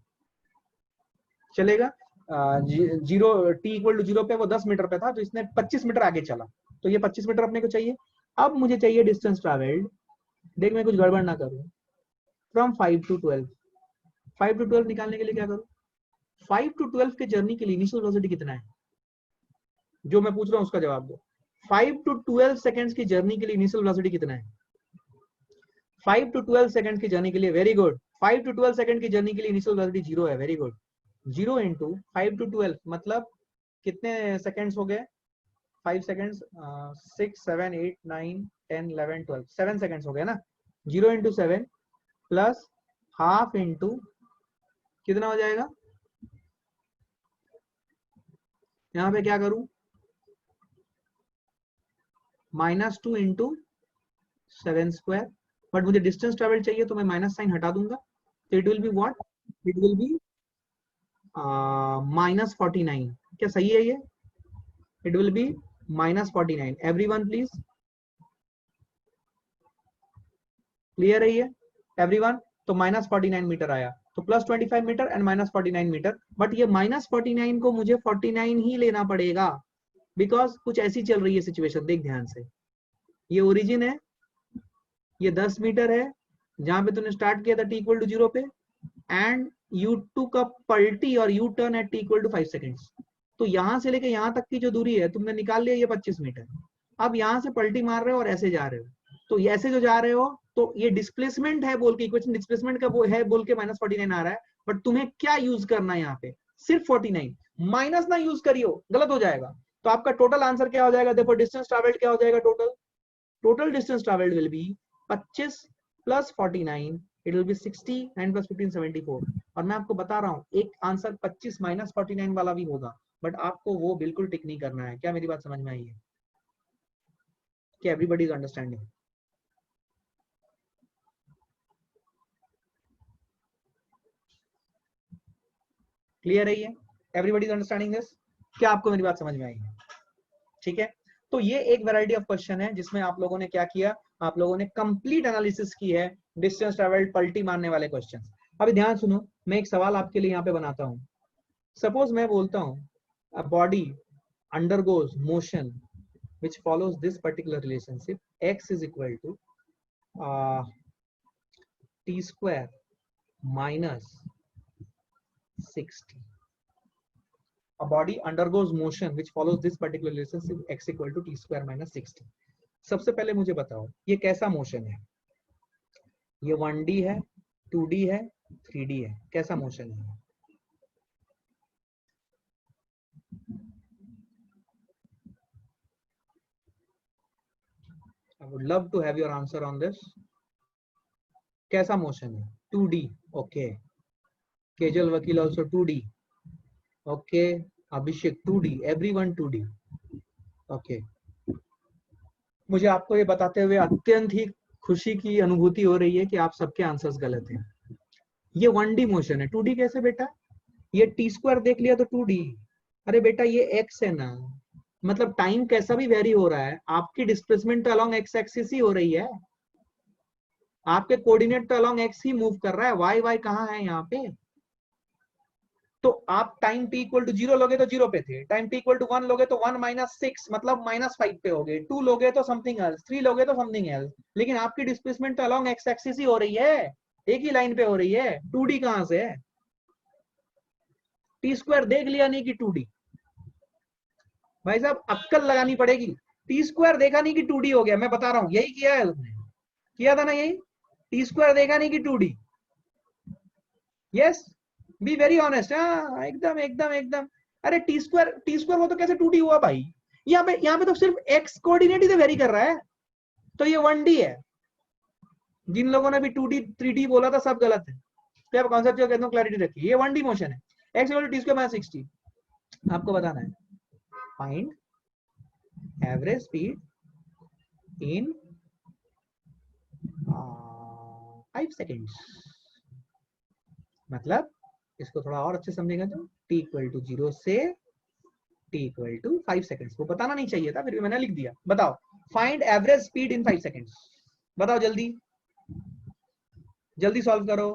चलेगा? जीरो टी इक्वल टू 0 पे वो 10 मीटर पे था, तो इसने 25 मीटर आगे चला, तो ये 25 मीटर अपने को चाहिए। अब मुझे चाहिए डिस्टेंस ट्रैवल्ड, देख मैं कुछ गड़बड़ ना करूं, फ्रॉम 5 to 12। 5 to 12 निकालने के लिए क्या करूं? 5 to 12 के जर्नी के लिए इनिशियल वेलोसिटी कितना है? जो मैं पूछ रहा हूं उसका जवाब दो। 5 to 12 सेकंड्स की जर्नी के लिए इनिशियल वेलोसिटी कितना है? 5 to 12 सेकंड की जर्नी के लिए, वेरी गुड, 5 to 12 सेकंड की जर्नी के लिए इनिशियल वेलोसिटी 0 है, वेरी गुड। 0 इंटू 5 to 12 मतलब कितने सेकंड्स हो गए? 5 सेकंड्स, 6 7 8 9 10 11 12, 7 सेकंड्स हो गए ना। 0 इंटू 7 प्लस हाफ इंटू कितना हो जाएगा? यहाँ पे क्या करूं? -2 इंटू 7 स्क्वायर, बट मुझे डिस्टेंस ट्रेवल चाहिए तो मैं माइनस साइन हटा दूंगा, तो it will be what? It will be -49। क्या सही है ये? It will be -49। Everyone please, clear है ये एवरीवन? तो -49 मीटर आया, तो plus 25 metre and minus 49 metre, but ये माइनस 49 को मुझे 49 ही लेना पड़ेगा, बिकॉज कुछ ऐसी चल रही है सिचुएशन, देख ध्यान से। ये ओरिजिन है, ये 10 मीटर है जहां पे तूने स्टार्ट किया था t इक्वल टू 0 पे, एंड u2 का पलटी और U turn at t equal to 5 seconds. तो यहां से लेके यहां तक की जो दूरी है तुमने निकाल लिया, ये 25 मीटर। अब यहां से पलटी मार रहे हो और ऐसे जा रहे हो, तो ऐसे जो जा रहे हो तो ये डिस्प्लेसमेंट है बोल के, इक्वेशन डिस्प्लेसमेंट का वो है बोल के माइनस 49 आ रहा है, बट तुम्हें क्या यूज करना है यहाँ पे, सिर्फ 49, माइनस ना यूज करियो, गलत हो जाएगा। तो आपका टोटल आंसर क्या हो जाएगा, देखो डिस्टेंस ट्रैवल्ड क्या हो जाएगा, total distance travelled will be 25 plus 49, it will B 60, 9 plus 15 74। और मैं आपको बता रहा हूँ एक आंसर 25 माइनस 49 वाला भी होगा, बट आपको वो बिल्कुल टिक नहीं करना है। क्या मेरी बात समझ में आई है? क्या एवरीबॉडी इज अंडरस्टैंडिंग? क्लियर है ये? Everybody is understanding this? क्या आपको मेरी बात समझ में आई है? ठीक है, तो ये एक वैरायटी ऑफ क्वेश्चन है जिसमें आप लोगों ने क्या किया, आप लोगों ने कंप्लीट एनालिसिस की है डिस्टेंस ट्रैवल्ड पलटी मारने वाले क्वेश्चन। अभी ध्यान सुनो, मैं एक सवाल आपके लिए यहाँ पे बनाता हूँ। सपोज मैं बोलता हूँ a body undergoes motion which follows this particular relationship, x is equal to t square minus 60. A body undergoes motion which follows this particular relationship, x equal to t square minus 60. सबसे पहले मुझे बताओ ये कैसा motion है, ये 1D है, 2D है, 3D है, कैसा मोशन है? I would love to have your answer on this. कैसा मोशन है? 2D, okay. Kejal Vakil also 2D, okay. Abhishek 2D, everyone 2D, okay. मुझे आपको ये बताते हुए अत्यंत ही खुशी की अनुभूति हो रही है कि आप सबके आंसर्स गलत हैं। ये 1D मोशन है, 2D कैसे बेटा? ये टी स्क्वायर देख लिया तो 2D। अरे बेटा ये x है ना, मतलब टाइम कैसा भी वेरी हो रहा है, आपकी डिस्प्लेसमेंट तो अलोंग x एक्सिस ही हो रही है, आपके कोऑर्डिनेट तो अलोंग x ही मूव कर रहा है, y y कहाँ है यहाँ पे? तो आप टाइम t इक्वल टू 0 लोगे तो 0 पे थे, टाइम t इक्वल टू 1 लोगे तो 1 माइनस 6 मतलब माइनस 5 पे हो गए, 2 लोगे तो समथिंग एल्स, 3 लोगे तो समथिंग एल्स, लेकिन आपकी डिस्प्लेसमेंट तो अलोंग x एक्सिस ही हो रही है, एक ही लाइन पे हो रही है। 2D कहां से है? टी स्क्वायर देख लिया नहीं कि 2D? भाई साहब अक्कल लगानी पड़ेगी, टी स्क्वायर देखा नहीं कि 2D हो गया, मैं बता रहा हूं यही किया है उसने, किया था ना यही, टी स्क्वायर देखा नहीं कि 2D। Yes, be very honest, हाँ एकदम एकदम एकदम। अरे टी स्क्वायर वो तो कैसे 2D हुआ भाई? यहाँ पे तो सिर्फ एक्स कोऑर्डिनेट ही तो वेरी कर रहा है, तो ये 1D है। जिन लोगों ने भी 2D 3D बोला था सब गलत है, क्या कॉन्सेप्ट कहते हैं, क्लैरिटी रखिए, ये 1D मोशन है। X equal to t square minus 60, आपको बताना है find average speed in 5 seconds. मतलब इसको थोड़ा और अच्छे समझेगा तो t इक्वल टू 0 से t इक्वल टू 5 सेकेंड्स, वो बताना नहीं चाहिए था फिर भी मैंने लिख दिया। बताओ find average speed in 5 seconds, बताओ जल्दी जल्दी सॉल्व करो।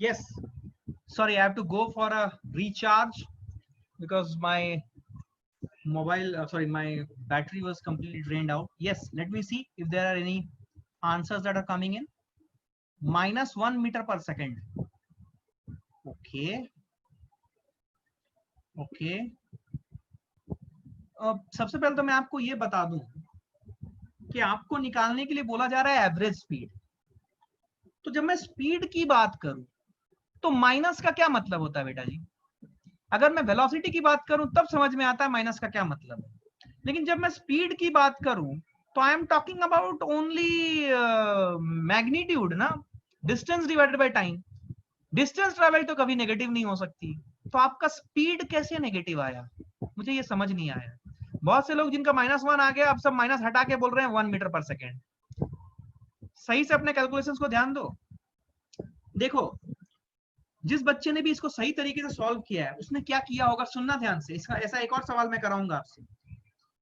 Yes. Sorry, I have to go for a recharge because my mobile, my battery was completely drained out. Yes, let me see if there are any answers that are coming in. -1 meter per second. Okay. Okay सबसे पहले तो मैं आपको ये बता दूं कि आपको निकालने के लिए बोला जा रहा है एवरेज स्पीड। तो जब मैं स्पीड की बात करूं तो माइनस का क्या मतलब होता है बेटा जी? अगर मैं वेलोसिटी की बात करूं तब समझ में आता है माइनस का क्या मतलब है, लेकिन जब मैं स्पीड की बात करूं तो I am talking about only magnitude ना, distance divided by time. Distance travel तो कभी नेगेटिव नहीं हो सकती, तो आपका स्पीड कैसे नेगेटिव आया, मुझे ये समझ नहीं आया। बहुत से लोग जिनका -1 आ गया अब सब माइनस हटा के बोल रहे हैं 1 मीटर पर सेकेंड। सही से अपने कैलकुलेशंस को ध्यान दो। देखो जिस बच्चे ने भी इसको सही तरीके से सॉल्व किया है उसने क्या किया होगा, सुनना ध्यान से। इसका ऐसा एक और सवाल मैं कराऊंगा आपसे।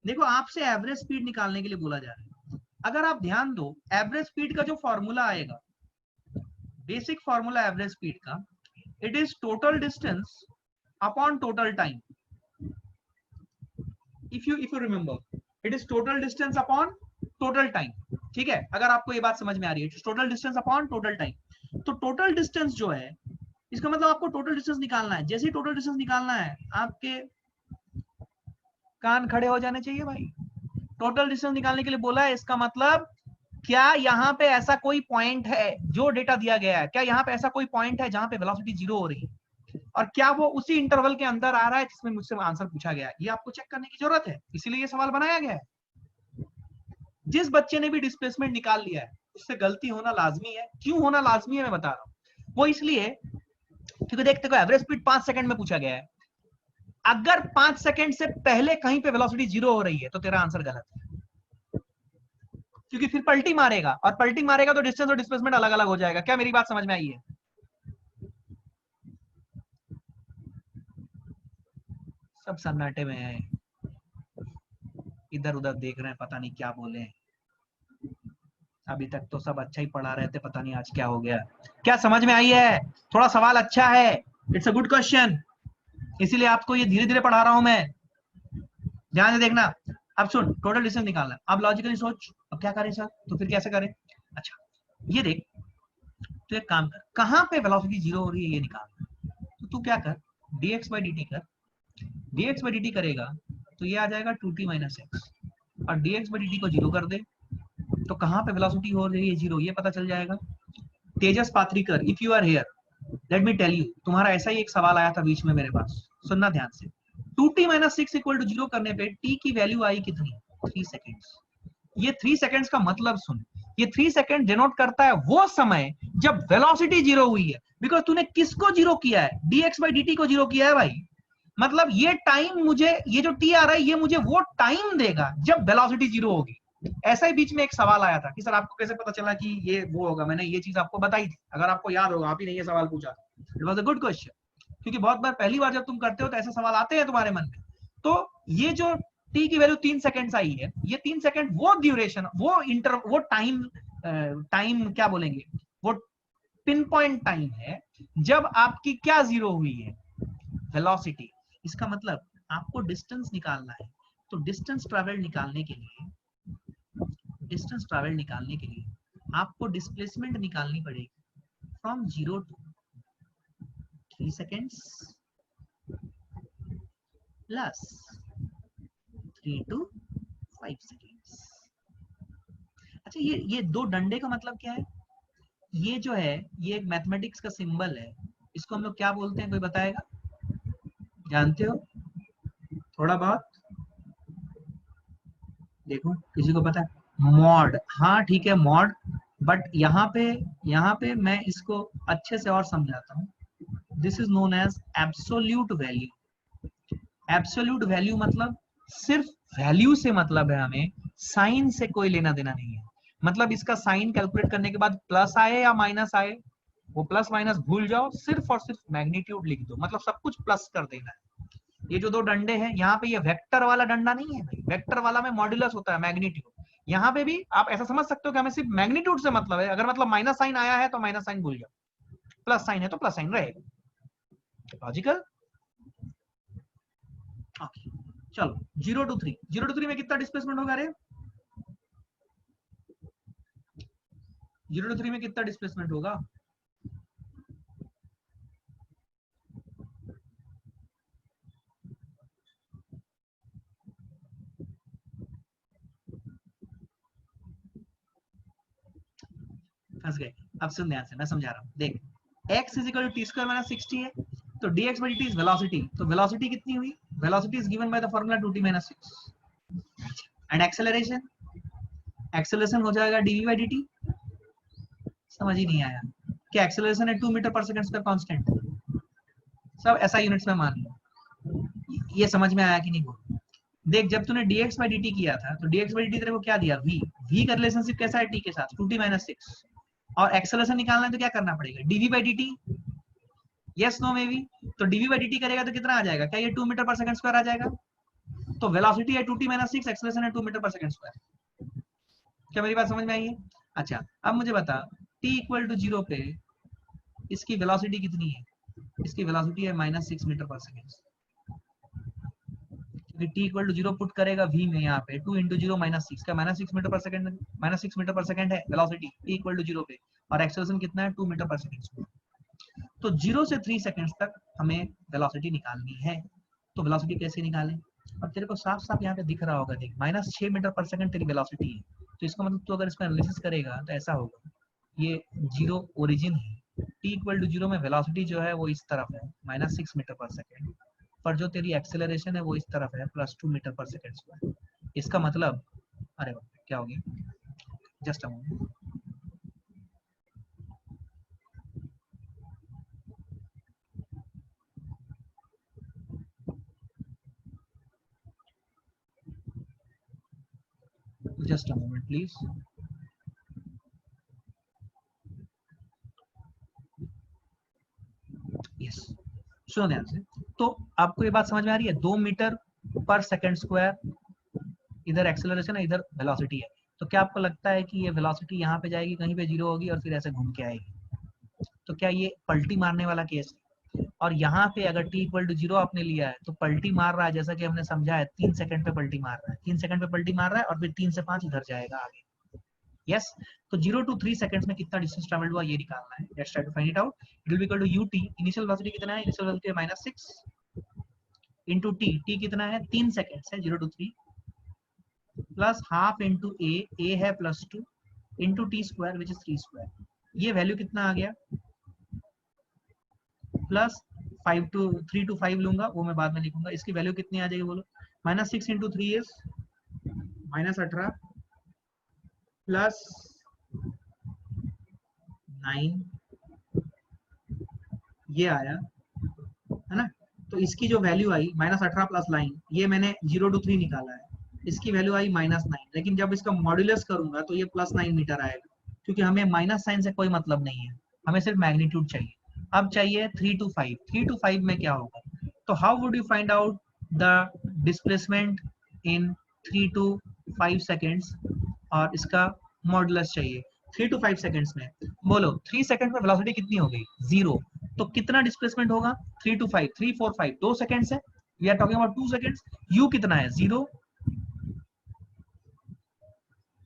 देखो आपसे एवरेज स्पीड निकालने के लिए बोला जा रहा है। अगर आप ध्यान दो एवरेज स्पीड का जो फॉर्मूला आएगा, बेसिक फॉर्मूला एवरेज स्पीड का, it is total distance upon total time. if you remember, it is total distance upon total time। ठीक है, अगर आपको ये बात समझ में आ रही है, total distance upon total time. तो टोटल डिस्टेंस जो है इसका मतलब आपको टोटल डिस्टेंस निकालना है। जैसे ही टोटल डिस्टेंस निकालना है आपके कान खड़े हो जाने चाहिए भाई। टोटल डिस्टेंस निकालने के लिए बोला है, इसका मतलब क्या यहाँ पे ऐसा कोई पॉइंट है जो डेटा दिया गया है, क्या यहाँ पे ऐसा कोई पॉइंट है जहां पे वेलोसिटी 0 हो रही है, और क्या वो उसी इंटरवल के अंदर आ रहा है जिसमें मुझसे आंसर पूछा गया है। ये आपको चेक करने की जरूरत है, इसीलिए ये सवाल बनाया गया है। जिस बच्चे ने भी डिस्प्लेसमेंट निकाल लिया है उससे गलती होना लाजमी है। क्यों होना लाजमी है मैं बता रहा हूं। वो इसलिए क्योंकि देखते को एवरेज स्पीड 5 सेकंड में पूछा गया है। अगर 5 सेकंड से पहले कहीं पे वेलोसिटी 0 हो रही है तो तेरा आंसर गलत है, क्योंकि फिर पलटी मारेगा, और पलटी मारेगा तो डिस्टेंस और डिस्प्लेसमेंट अलग अलग हो जाएगा। क्या मेरी बात समझ में आई है? सब सन्नाटे में है, इधर उधर देख रहे हैं, पता नहीं क्या बोले। अभी तक तो सब अच्छा ही पढ़ा रहे थे, पता नहीं आज क्या हो गया। क्या समझ में आई है? थोड़ा सवाल अच्छा है, इट्स अ गुड क्वेश्चन, इसीलिए आपको ये धीरे धीरे पढ़ा रहा हूं मैं। ध्यान से देखना। अब सुन, टोटल डिस्टेंस निकालना। अब लॉजिकली सोच, अब क्या करें सर, तो फिर कैसे करें? अच्छा ये देख, तो एक काम कर, कहां पे वेलोसिटी 0 हो रही है ये निकाल। तो तू क्या कर, dx by dt कर। dx by dt करेगा तो ये आ जाएगा 2t - x, और dx by dt को 0 कर दे तो कहां पे वेलोसिटी हो रही है 0 ये पता चल जाएगा। Tejas Patrikar, if you are here let me tell you, तुम्हारा ऐसा ही एक सवाल आया था बीच में मेरे पास, सुनना ध्यान से। 2t - 6 = 0 करने पे t की वैल्यू आई कितनी? 3 सेकेंड्स। ये 3 सेकेंड्स का मतलब सुन, ये 3 सेकेंड डिनोट करता है वो समय जब वेलोसिटी 0 हुई है। बिकॉज तूने किसको 0 किया है? dx by dt को 0 किया है भाई। मतलब ये टाइम मुझे, ये जो t आ रहा है ये मुझे वो टाइम देगा जब वेलोसिटी 0 होगी। ऐसा ही बीच में एक सवाल आया था कि सर आपको कैसे पता चला कि ये वो होगा, मैंने ये चीज आपको बताई थी, अगर आपको याद होगा, आप ही ने ये सवाल पूछा। It was a good question, क्योंकि बहुत बार पहली बार जब तुम करते हो तो ऐसे सवाल आते हैं तुम्हारे मन में। तो ये जो t की वैल्यू 3 सेकंड्स आई है, ये 3 सेकंड वो ड्यूरेशन, वो टाइम क्या बोलेंगे, वो पिन पॉइंट टाइम है जब आपकी क्या 0 हुई है? वेलोसिटी। इसका मतलब आपको डिस्टेंस निकालना है, तो डिस्टेंस ट्रैवल निकालने के लिए आपको डिस्प्लेसमेंट निकालनी पड़ेगी from 0 to 3 seconds plus 3 to 5 seconds। अच्छा ये दो डंडे का मतलब क्या है? ये जो है ये एक मैथमेटिक्स का सिंबल है, इसको हम लोग क्या बोलते हैं, कोई बताएगा? जानते हो थोड़ा बहुत? देखो किसी को पता है? मॉड। हाँ ठीक है मॉड, बट यहाँ पे मैं इसको अच्छे से और समझाता हूँ। This is known as absolute value. Absolute value मतलब सिर्फ वैल्यू से मतलब है हमें, साइन से कोई लेना देना नहीं है। मतलब इसका साइन कैलकुलेट करने के बाद प्लस आए या माइनस आए, वो प्लस माइनस भूल जाओ, सिर्फ और सिर्फ मैग्नीट्यूड लिख दो, मतलब सब कुछ प्लस कर देना है। ये जो दो डंडे हैं यहाँ पे, ये वेक्टर वाला डंडा नहीं है भाई, वेक्टर वाला में मॉड्यूलस होता है, मैग्नीट्यूड। यहाँ पे भी आप ऐसा समझ सकते हो कि हमें सिर्फ मैग्नीट्यूड से मतलब है, अगर मतलब माइनस साइन आया है तो माइनस साइन भूल जाओ। प्लस साइन है तो प्लस साइन रहेगा, लॉजिकल। ओके चलो 0 to 3, 0 to 3 में कितना डिस्प्लेसमेंट होगा रे? 0 to 3 में कितना डिस्प्लेसमेंट होगा? फंस गए। अब सुन ध्यान से, मैं समझा रहा हूँ, देख x is equal to t square minus 60 है, तो dx by dt is velocity, तो वेलोसिटी कितनी हुई? Velocity is given by the formula 2t minus 6 and acceleration, acceleration हो जाएगा dv by dt। समझ ही नहीं आया कि एक्सेलरेशन है 2 metre per second square constant, सब ऐसा यूनिट्स में मान लो। ये समझ में आया कि नहीं? बोल देख, जब तूने dx by dt किया था तो dx by dt तेरे को क्या दिया? v का रिलेशनशिप कैसा है t के साथ? 2t minus 6, और एक्सेलरेशन निकालना है तो क्या करना पड़ेगा? dv by dt, yes no maybe. तो dv by dt करेगा तो कितना आ जाएगा? क्या ये 2 मीटर पर सेकंड स्क्वायर आ जाएगा? तो वेलोसिटी है 2t minus 6, एक्सेलरेशन है 2 मीटर पर सेकंड स्क्वायर। क्या मेरी बात समझ में आई है? अच्छा अब मुझे बता, t इक्वल टू 0 पे इसकी वेलोसिटी कितनी है? इसकी वेलोसिटी है -6 मीटर पर सेकंड, क्योंकि t इक्वल टू 0 पुट करेगा v में, यहाँ पे 2 into 0 -6 का -6 metre per second, -6 metre per second है वेलोसिटी t इक्वल टू 0 पे, और एक्सेलरेशन कितना है? 2 मीटर पर सेकंड। तो 0 से 3 सेकंड्स तक हमें वेलोसिटी निकालनी है। तो वेलोसिटी कैसे निकालें? अब तेरे को साफ साफ यहाँ पे दिख रहा होगा, देख -6 मीटर पर सेकंड तेरी वेलोसिटी है, तो इसका मतलब तू अगर इसका एनालिसिस करेगा तो ऐसा होगा, ये 0 ओरिजिन है, t इक्वल टू 0 में वेलोसिटी जो है वो इस तरफ है -6 मीटर पर सेकंड, पर जो तेरी एक्सेलरेशन है वो इस तरफ है +2 मीटर पर सेकंड स्क्वायर। इसका मतलब, अरे क्या हो गया, just a moment, just a moment please. Yes, सुनो ध्यान से। तो आपको ये बात समझ में आ रही है? 2 मीटर पर सेकंड स्क्वायर, इधर एक्सेलरेशन है, इधर वेलोसिटी है, तो क्या आपको लगता है कि ये वेलोसिटी यहाँ पे जाएगी, कहीं पे 0 होगी और फिर ऐसे घूम के आएगी? तो क्या ये पलटी मारने वाला केस है? और यहाँ पे अगर t इक्वल टू 0 आपने लिया है तो पलटी मार रहा है, जैसा कि हमने समझा है 3 सेकंड पे पलटी मार रहा है, 3 सेकंड पे पलटी मार रहा है और फिर 3 से 5 इधर जाएगा आगे। यस, तो 0 to 3 सेकंड्स में कितना डिस्टेंस ट्रैवल्ड हुआ ये निकालना है। Let's try to find it out. It will be equal to ut, initial velocity कितना है? इनिशियल वेलोसिटी है -6 इनटू t कितना है? 3 सेकंड्स है 0 to 3, plus half into a है +2 into t square which is 3 square. ये वैल्यू कितना आ गया? प्लस 3 to 5 लूंगा, वो मैं बाद में लिखूंगा। इसकी वैल्यू कितनी आ जाएगी बोलो? -6 इंटू 3 इज -18 प्लस 9, ये आया है ना। तो इसकी जो वैल्यू आई -18 प्लस 9, ये मैंने 0 to 3 निकाला है, इसकी वैल्यू आई -9, लेकिन जब इसका मॉड्यूलस करूंगा तो ये +9 मीटर आएगा, क्योंकि हमें माइनस साइन से कोई मतलब नहीं है, हमें सिर्फ मैग्नीट्यूड चाहिए। अब चाहिए 3 to 5, 3 to 5 में क्या होगा? तो how would you find out the displacement in 3 to 5 seconds, और इसका मॉडुलस चाहिए 3 to 5 सेकेंड्स में। बोलो 3 सेकंड में वेलोसिटी कितनी हो गई? 0, तो कितना डिस्प्लेसमेंट होगा? 3 to 5, 3 4 5, 2 सेकंड्स है, we are talking about 2 seconds. u कितना है? 0।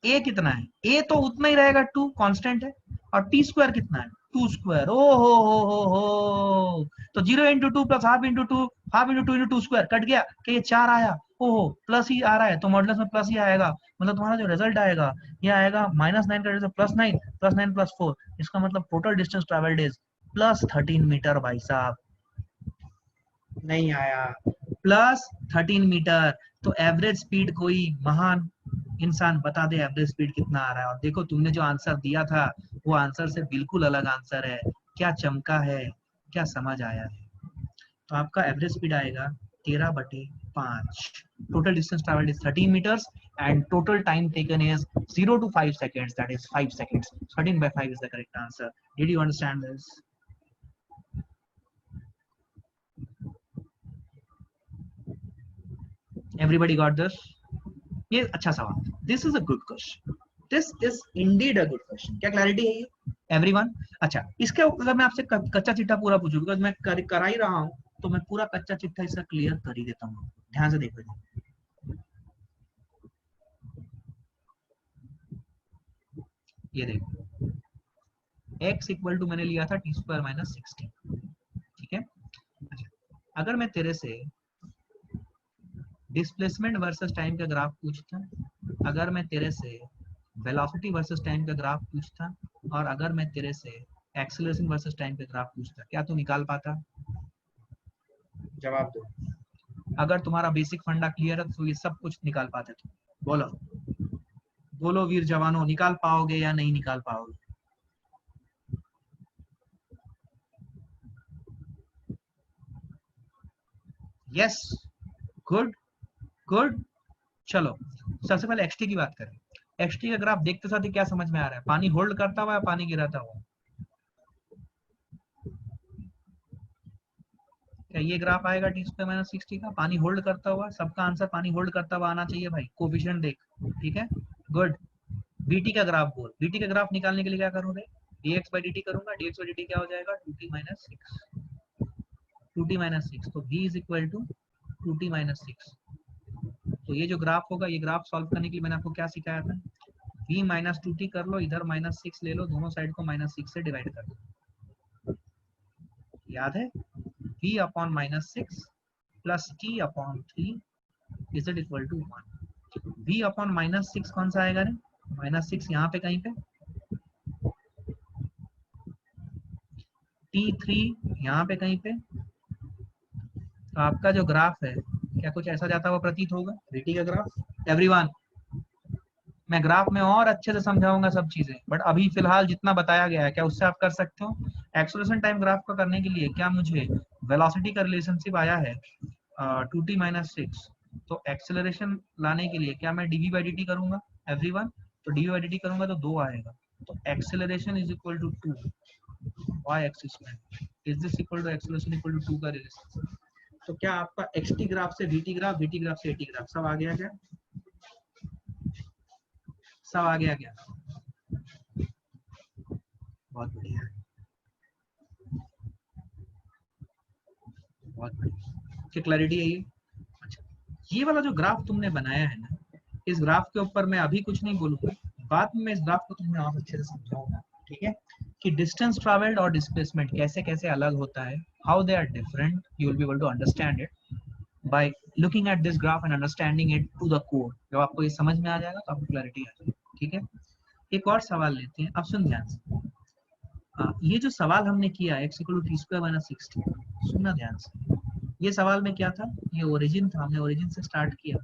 a कितना है? a तो उतना ही रहेगा 2, कांस्टेंट है, और t स्क्वायर कितना है? 2 स्क्वायर। ओ हो, तो 0 into 2 plus half into 2, half into 2 into 2 square cut गया, कि ये 4 आया? ओहो, प्लस ही आ रहा है, तो मॉडुलस में प्लस ही आएगा, मतलब तुम्हारा जो रिजल्ट आएगा ये आएगा -9 का +9 +9 +4, इसका मतलब total distance travelled is +13 metre. भाई साहब नहीं आया, +13 मीटर। तो एवरेज स्पीड कोई महान इंसान बता दे एवरेज स्पीड कितना आ रहा है। और देखो तुमने जो आंसर दिया था वो आंसर से बिल्कुल अलग आंसर है, क्या चमका है, क्या समझ आया है। तो आपका एवरेज स्पीड आएगा 13/5, total distance travelled is 13 meters and total time taken is 0 to 5 seconds, that is 5 seconds. 13/5 is the correct answer. Did you understand this? Everybody got this? ये अच्छा सवाल, this is a good question. This is indeed a good question. क्या clarity है ये everyone? अच्छा, इसके अगर मैं आपसे कच्चा चिट्ठा पूरा पूछूं, बिकॉज मैं करा ही रहा हूं, तो मैं पूरा कच्चा चिट्ठा इसका क्लियर कर ही देता हूँ। ध्यान से देखो, ये देखो x इक्वल टू मैंने लिया था टी स्क्वायर माइनस 60, ठीक है। अगर मैं तेरे से डिस्प्लेसमेंट वर्सेस टाइम का ग्राफ पूछता, अगर मैं तेरे से वेलोसिटी वर्सेस टाइम का ग्राफ पूछता, और अगर मैं तेरे से एक्सेलरेशन वर्सेस टाइम का ग्राफ पूछता, क्या तू निकाल पाता? जवाब दो। अगर तुम्हारा बेसिक फंडा क्लियर है तो ये सब कुछ निकाल पाते थे। बोलो बोलो वीर जवानों, निकाल पाओगे या नहीं निकाल पाओगे? Yes, good good. चलो सबसे पहले एक्सटी की बात करें। एक्सटी का ग्राफ देखते साथ ही क्या समझ में आ रहा है? पानी होल्ड करता हुआ या पानी गिराता हुआ? क्या ये ग्राफ आएगा टी स्क्वायर माइनस 60 का? पानी होल्ड करता हुआ, सबका आंसर पानी होल्ड करता हुआ आना चाहिए भाई। कोफिशिएंट देख, ठीक है, गुड। बीटी का ग्राफ बोल। बीटी का ग्राफ निकालने के लिए क्या करूंगा? dx by dt करूंगा। dx by dt क्या हो जाएगा? 2t minus 6, 2t minus 6। तो v is equal to 2t minus 6। तो ये जो ग्राफ होगा, ये ग्राफ सॉल्व करने के लिए मैंने आपको क्या सिखाया था? v माइनस 2t कर लो, इधर माइनस 6 ले लो, दोनों साइड को माइनस 6 से डिवाइड कर दो। याद है? v upon minus 6 plus t upon 3 is equal to 1। v upon minus 6 कौन सा आएगा रे? माइनस 6 यहाँ पे कहीं पे, t3 यहाँ पे कहीं पे। तो आपका जो ग्राफ है क्या कुछ ऐसा जाता हुआ प्रतीत होगा? रीटी का ग्राफ एवरीवन। मैं ग्राफ में और अच्छे से समझाऊंगा सब चीजें, बट अभी फिलहाल जितना बताया गया है क्या उससे आप कर सकते हो? एक्सेलरेशन टाइम ग्राफ का करने के लिए क्या मुझे वेलोसिटी का रिलेशनशिप आया है 2t माइनस 6, तो एक्सेलरेशन लाने के लिए क्या मैं dv बाई dt करूंगा एवरीवन? तो dv बाई dt करूंगा तो 2 आएगा। तो acceleration is equal to 2 y axis में, is this equal to acceleration equal to 2 का रिलेशन। तो क्या आपका xt ग्राफ से vt ग्राफ, vt ग्राफ से at ग्राफ सब आ गया क्या? सब आ गया क्या? बहुत बढ़िया, बहुत बढ़िया। क्या क्लैरिटी है ये? अच्छा, ये वाला जो ग्राफ तुमने बनाया है ना, इस ग्राफ के ऊपर मैं अभी कुछ नहीं बोलूंगा, बाद में इस ग्राफ को तुम्हें और अच्छे से समझाऊंगा, ठीक है, कि डिस्टेंस ट्रैवल्ड और डिस्प्लेसमेंट कैसे कैसे अलग होता है, how they are different, you will be able to understand it by looking at this graph and understanding it to the core. जब आपको ये समझ में आ जाएगा तो आपको क्लैरिटी आ जाएगी, ठीक है। एक और सवाल लेते हैं, अब सुन ध्यान से। ये जो सवाल हमने किया x equal to t square minus 60, सुनना ध्यान से। ये सवाल में क्या था? ये ओरिजिन था, हमने ओरिजिन से स्टार्ट किया,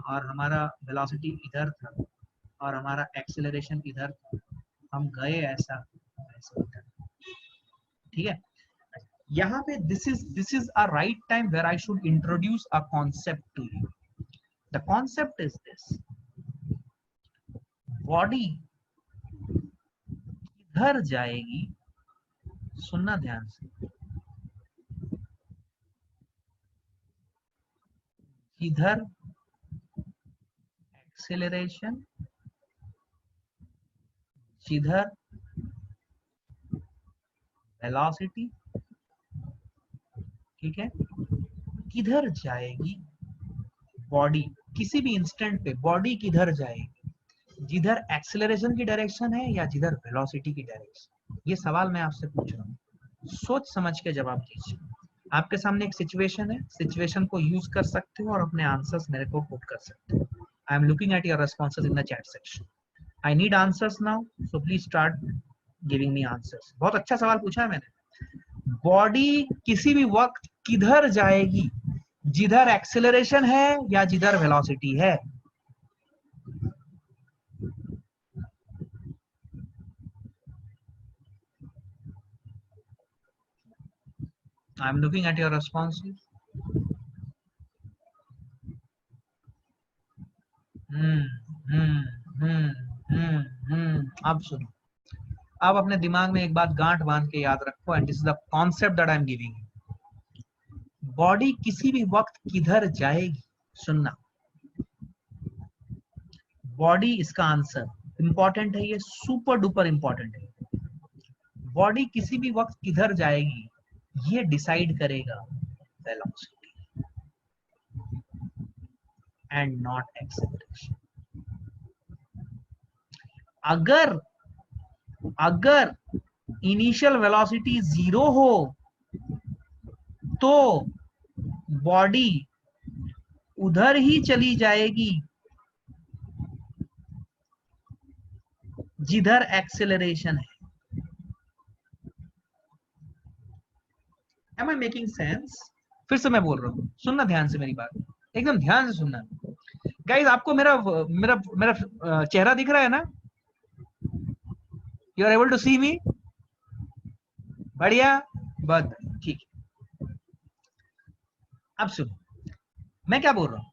और हमारा वेलोसिटी इधर था और हमारा एक्सेलरेशन इधर था, हम गए ऐसा ऐसा, ठीक है। यहाँ पे this is a right time where I should introduce a concept to you. The concept is this: body किधर जाएगी, सुनना ध्यान से, किधर एक्सेलरेशन, जिधर वेलोसिटी, ठीक है, किधर जाएगी बॉडी, किसी भी इंस्टेंट पे बॉडी किधर जाएगी, जिधर एक्सेलरेशन की डायरेक्शन है या जिधर वेलोसिटी की डायरेक्शन। ये सवाल मैं आपसे पूछ रहा हूँ, सोच समझ के जवाब दीजिए। आपके सामने एक सिचुएशन है, सिचुएशन को यूज कर सकते हो और अपने आंसर्स मेरे को पुट कर सकते हो। I am looking at your responses in the chat section. I need answers now, so please start giving me answers. बहुत अच्छा सवाल पूछा है मैंने। बॉडी किसी भी वक्त किधर जाएगी, जिधर एक्सेलरेशन है या जिधर वेलोसिटी है? I am looking at your responses. अब सुनो, अब अपने दिमाग में एक बात गांठ बांध के याद रखो, and this is the concept that I am giving. Body किसी भी वक्त किधर जाएगी, सुनना, बॉडी इसका आंसर इंपॉर्टेंट है ये, सुपर डुपर इंपॉर्टेंट है। बॉडी किसी भी वक्त किधर जाएगी ये डिसाइड करेगा वेलोसिटी एंड नॉट एक्सेलरेशन। अगर इनिशियल वेलोसिटी 0 हो तो बॉडी उधर ही चली जाएगी जिधर एक्सेलरेशन है। Am I making sense? फिर से मैं बोल रहा हूं, सुनना ध्यान से मेरी बात, एकदम ध्यान से सुनना। गाइस आपको मेरा मेरा मेरा चेहरा दिख रहा है ना? यू आर एबल टू सी मी? बढ़िया, बहुत ठीक। अब सुनो मैं क्या बोल रहा हूं।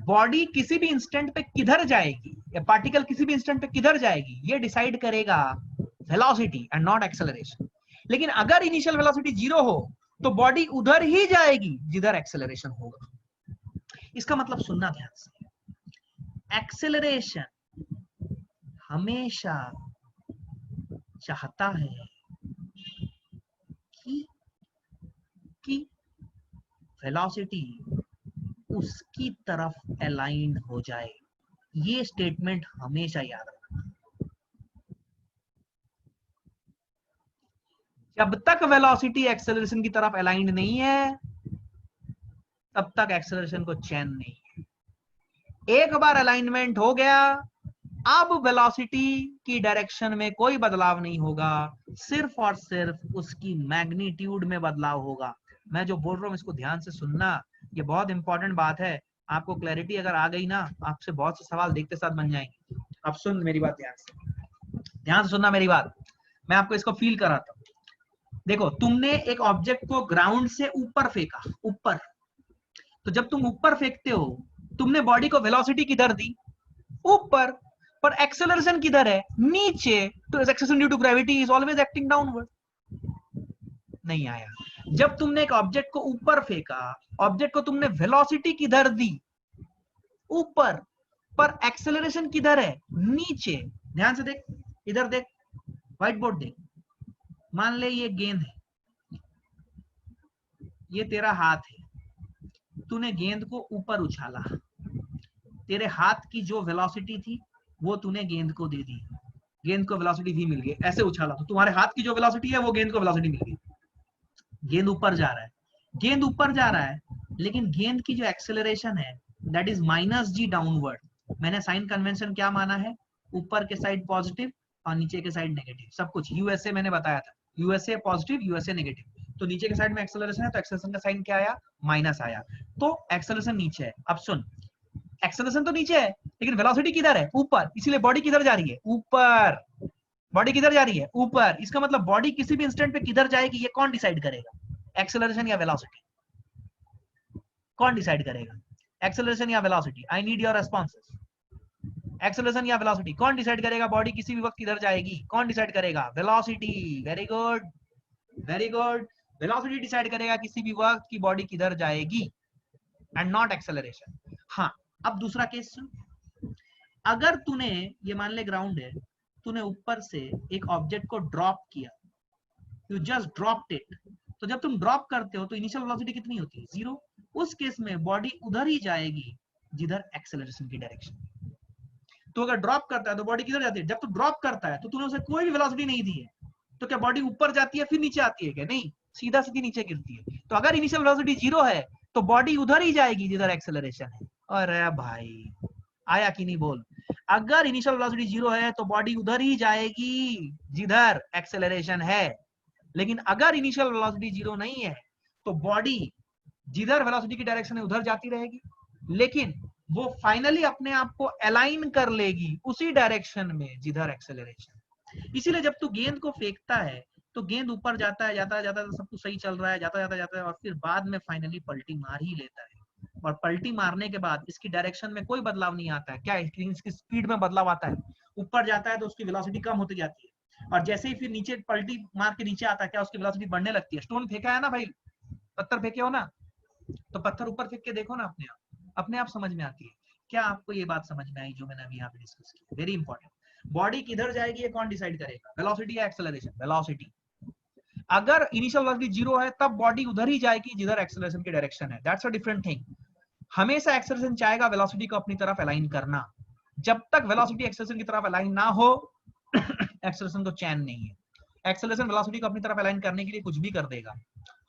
बॉडी किसी भी इंस्टेंट पे किधर जाएगी या पार्टिकल किसी भी इंस्टेंट पे किधर जाएगी ये डिसाइड करेगा वेलोसिटी एंड नॉट एक्सेलरेशन। लेकिन अगर इनिशियल वेलोसिटी 0 हो तो बॉडी उधर ही जाएगी जिधर एक्सेलरेशन होगा। इसका मतलब सुनना ध्यान से, एक्सेलरेशन हमेशा चाहता है कि वेलोसिटी उसकी तरफ अलाइंड हो जाए। ये स्टेटमेंट हमेशा याद रखना। जब तक वेलोसिटी एक्सेलरेशन की तरफ अलाइंड नहीं है तब तक एक्सेलरेशन को चैन नहीं है। एक बार अलाइनमेंट हो गया, अब वेलोसिटी की डायरेक्शन में कोई बदलाव नहीं होगा, सिर्फ और सिर्फ उसकी मैग्नीट्यूड में बदलाव होगा। मैं जो बोल रहा हूं इसको ध्यान से सुनना, ये बहुत इंपॉर्टेंट बात है। आपको क्लैरिटी अगर आ गई ना, आपसे बहुत से सवाल देखते साथ बन जाएंगे। अब सुन मेरी बात ध्यान से सुनना मेरी बात। मैं आपको इसको फील कराता हूं। देखो तुमने एक ऑब्जेक्ट को ग्राउंड से ऊपर फेंका, ऊपर, तो जब तुम ऊपर फेंकते हो तुमने बॉडी को वेलोसिटी किधर दी? ऊपर, पर एक्सेलरेशन किधर है? नीचे। तो acceleration due to gravity is always acting downward. नहीं आया। जब तुमने एक ऑब्जेक्ट को ऊपर फेंका, ऑब्जेक्ट को तुमने वेलोसिटी किधर दी? ऊपर, पर एक्सेलरेशन किधर है? नीचे। ध्यान से देख, इधर देख, व्हाइट बोर्ड देख। मान ले ये गेंद है, ये तेरा हाथ है, तूने गेंद को ऊपर उछाला, तेरे हाथ की जो वेलोसिटी थी वो तूने गेंद को दे दी, गेंद को वेलोसिटी भी मिल गई। ऐसे उछाला तो तुम्हारे हाथ की जो वेलोसिटी है वो गेंद को वेलोसिटी मिल गई। गेंद ऊपर जा रहा है, गेंद ऊपर जा रहा है, लेकिन गेंद की जो एक्सेलरेशन है दैट इज -g डाउनवर्ड। मैंने साइन कन्वेंशन क्या माना है? ऊपर के साइड पॉजिटिव और नीचे के साइड नेगेटिव, सब कुछ यूएसए मैंने बताया था, यूएसए पॉजिटिव यूएसए नेगेटिव। तो नीचे के साइड में एक्सेलरेशन है तो एक्सेलरेशन का साइन क्या आया? माइनस आया, तो एक्सेलरेशन नीचे है। अब सुन, एक्सेलरेशन तो नीचे है लेकिन वेलोसिटी किधर है? ऊपर। इसीलिए बॉडी किधर जा रही है? ऊपर। बॉडी किधर जा रही है? ऊपर। इसका मतलब बॉडी किसी भी इंस्टेंट पे किधर जाएगी ये कौन डिसाइड करेगा? एक्सेलरेशन या वेलोसिटी? कौन डिसाइड करेगा? एक्सेलरेशन या velocity? I need your responses. Acceleration या वेलोसिटी? कौन डिसाइड करेगा बॉडी किसी भी वक्त किधर जाएगी? कौन डिसाइड करेगा? Velocity. Very good, very good. Velocity decide करेगा किसी भी वक्त की बॉडी किधर जाएगी एंड नॉट एक्सेलरेशन। हाँ, अब दूसरा केस सुन। अगर तूने, ये मान ले ग्राउंड है, तूने ऊपर से एक ऑब्जेक्ट को ड्रॉप किया, यू जस्ट ड्रॉप्ड इट, तो जब तुम ड्रॉप करते हो तो इनिशियल वेलोसिटी कितनी होती है? 0। उस केस में बॉडी उधर ही जाएगी जिधर एक्सेलरेशन की डायरेक्शन। तो अगर ड्रॉप करता है तो बॉडी किधर जाती है? जब तू ड्रॉप करता है तो तूने उसे कोई भी वेलोसिटी नहीं दी है, तो क्या बॉडी ऊपर जाती है फिर नीचे आती है? क्या नहीं, सीधा सीधी नीचे गिरती है। तो अगर इनिशियल वेलोसिटी 0 है तो बॉडी उधर ही जाएगी जिधर एक्सेलरेशन है। अरे भाई आया कि नहीं बोल? अगर इनिशियल वेलोसिटी 0 है तो बॉडी उधर ही जाएगी जिधर एक्सेलरेशन है, लेकिन अगर इनिशियल वेलोसिटी 0 नहीं है तो बॉडी जिधर वेलोसिटी की डायरेक्शन है उधर जाती रहेगी, लेकिन वो फाइनली अपने आप को अलाइन कर लेगी उसी डायरेक्शन में जिधर एक्सेलरेशन। इसीलिए जब तू गेंद को फेंकता है तो गेंद ऊपर जाता है, जाता है, जाता है, सब कुछ सही चल रहा है, जाता जाता जाता है, और फिर बाद में फाइनली पलटी मार ही लेता है। और पलटी मारने के बाद इसकी डायरेक्शन में कोई बदलाव नहीं आता है। क्या इसकी स्पीड में बदलाव आता है? ऊपर जाता है तो उसकी वेलोसिटी कम होती जाती है, और जैसे ही फिर नीचे पलटी मार के नीचे आता है, क्या उसकी वेलोसिटी बढ़ने लगती है। स्टोन फेंका है ना भाई, पत्थर फेंके हो ना, तो पत्थर ऊपर फेंक के देखो ना, अपने आप समझ में आती है। क्या आपको ये बात समझ में आई जो मैंने अभी यहाँ पे डिस्कस की? Very important. बॉडी किधर जाएगी ये कौन डिसाइड करेगा? वेलोसिटी या एक्सेलरेशन? वेलोसिटी। अगर इनिशियल वेलोसिटी 0 है तब बॉडी उधर ही जाएगी जिधर एक्सेलरेशन की डायरेक्शन है। That's a different thing. हमेशा एक्सेलरेशन चाहेगा वेलोसिटी को अपनी तरफ अलाइन करना। जब तक वेलोसिटी एक्सेलरेशन की तरफ अलाइन ना हो एक्सेलरेशन तो चैन नहीं है। एक्सेलरेशन वेलोसिटी को अपनी तरफ अलाइन करने के लिए कुछ भी कर देगा,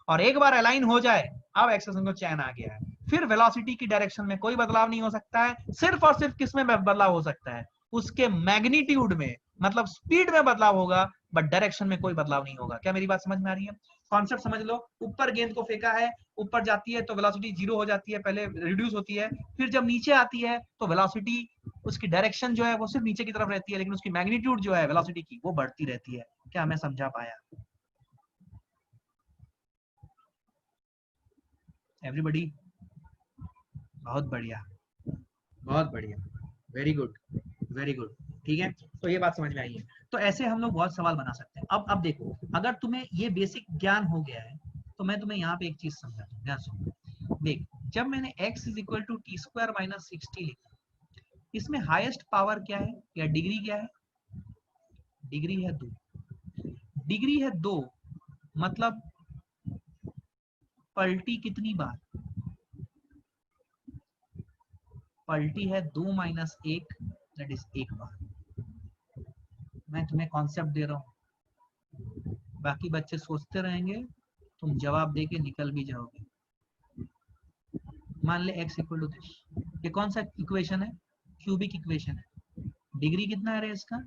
और एक बार अलाइन हो जाए अब एक्सेलरेशन को चैन आ गया है। फिर वेलोसिटी की डायरेक्शन में कोई बदलाव नहीं हो सकता है। सिर्फ और सिर्फ किस में बदलाव हो सकता है? उसके मैग्नीट्यूड में, मतलब स्पीड में बदलाव होगा, बट डायरेक्शन में कोई बदलाव नहीं होगा। क्या मेरी बात समझ में आ रही है? कॉन्सेप्ट समझ लो। ऊपर गेंद को फेंका है, ऊपर जाती है तो वेलोसिटी 0 हो जाती है, पहले रिड्यूस होती है, फिर जब नीचे आती है तो वेलोसिटी, उसकी डायरेक्शन जो है वो सिर्फ नीचे की तरफ रहती है, लेकिन उसकी मैग्नीट्यूड जो है वेलोसिटी की वो बढ़ती रहती है। क्या मैं समझा पाया? एवरीबॉडी? बहुत बढ़िया, बहुत बढ़िया, वेरी गुड, वेरी गुड। ठीक है, तो ये बात समझ में आई है। तो ऐसे हम लोग बहुत सवाल बना सकते हैं। अब देखो, अगर तुम्हें ये बेसिक ज्ञान हो गया है तो मैं तुम्हें यहाँ पे एक चीज समझाता हूँ, ध्यान सुनो। देख, जब मैंने x = t² - 60 लिखा, इसमें हाईएस्ट पावर क्या है या डिग्री क्या है? डिग्री है 2। डिग्री है 2 मतलब पलटी कितनी बार? पलटी है 2 - 1, दैट इज 1 बार। मैं तुम्हें कॉन्सेप्ट दे रहा हूँ, बाकी बच्चे सोचते रहेंगे, तुम जवाब देके निकल भी जाओगे। मान ले x = दिस, ये कौन सा इक्वेशन है? क्यूबिक इक्वेशन है। डिग्री कितना है इसका?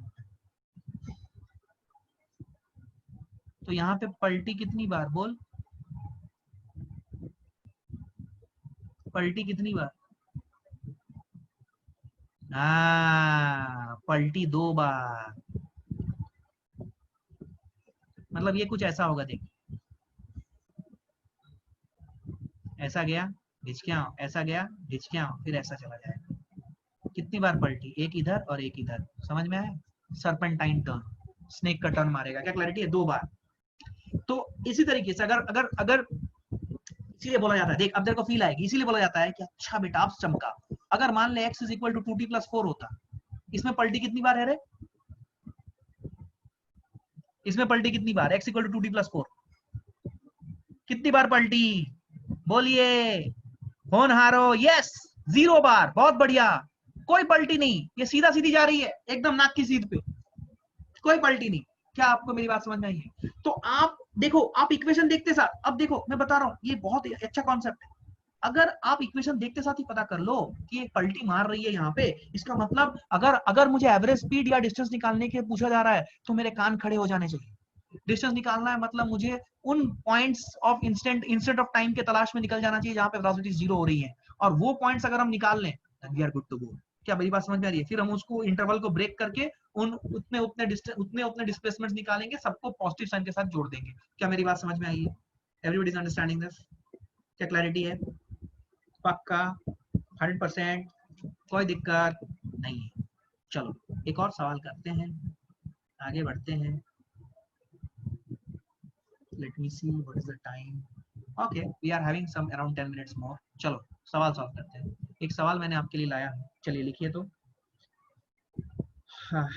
तो यहाँ पे पलटी कितनी बार? बोल, पलटी कितनी बार? पलटी 2 बार। मतलब ये कुछ ऐसा होगा, देख, ऐसा गया ढिचकियां, ऐसा गया ढिचकियां, फिर ऐसा चला जाएगा। कितनी बार पलटी? एक इधर और एक इधर। समझ में आया? सर्पेंटाइन टर्न, स्नेक का टर्न मारेगा। क्या क्लैरिटी है? 2 बार। तो इसी तरीके से अगर अगर अगर इसीलिए बोला जाता है, देख अब तेरे को फील आएगी, इसीलिए बोला जाता है कि अच्छा बेटा आप चमका। अगर मान ले x = 2t + 4 होता, इसमें पलटी कितनी बार है रे? इसमें पलटी कितनी बार? x = 2t + 4 कितनी बार पलटी? बोलिए, होनहारो। यस, 0 बार। बहुत बढ़िया, कोई पलटी नहीं, ये सीधा सीधी जा रही है एकदम नाक की सीध पे, कोई पलटी नहीं। क्या आपको मेरी बात समझ में आई है? तो आप देखो, आप इक्वेशन देखते साथ, अब देखो मैं बता रहा हूँ, ये बहुत अच्छा कॉन्सेप्ट है। अगर आप इक्वेशन देखते साथ ही पता कर लो कि ये पलटी मार रही है यहाँ पे, इसका मतलब अगर मुझे एवरेज स्पीड या डिस्टेंस निकालने के पूछा जा रहा है तो मेरे कान खड़े हो जाने चाहिए। डिस्टेंस निकालना है मतलब मुझे उन points of instant of time के तलाश में निकल जाना चाहिए जहां पे वेलोसिटी 0 हो रही है, और वो पॉइंट्स अगर हम निकाल लें we are good to go. क्या मेरी बात समझ में आ रही है? फिर हम उसको इंटरवल को ब्रेक करके उतने डिस्प्लेसमेंट्स निकालेंगे, सबको पॉजिटिव साइन के साथ जोड़ देंगे। क्या मेरी बात समझ में आई है? Everybody is understanding this? क्या क्लैरिटी है? पक्का 100%? कोई दिक्कत नहीं है। चलो एक और सवाल करते हैं, आगे बढ़ते हैं। Let me see what is the time. Okay, we are having some around 10 minutes more. चलो सवाल सॉल्व करते हैं। एक सवाल मैंने आपके लिए लाया है, चलिए लिखिए तो। हाँ,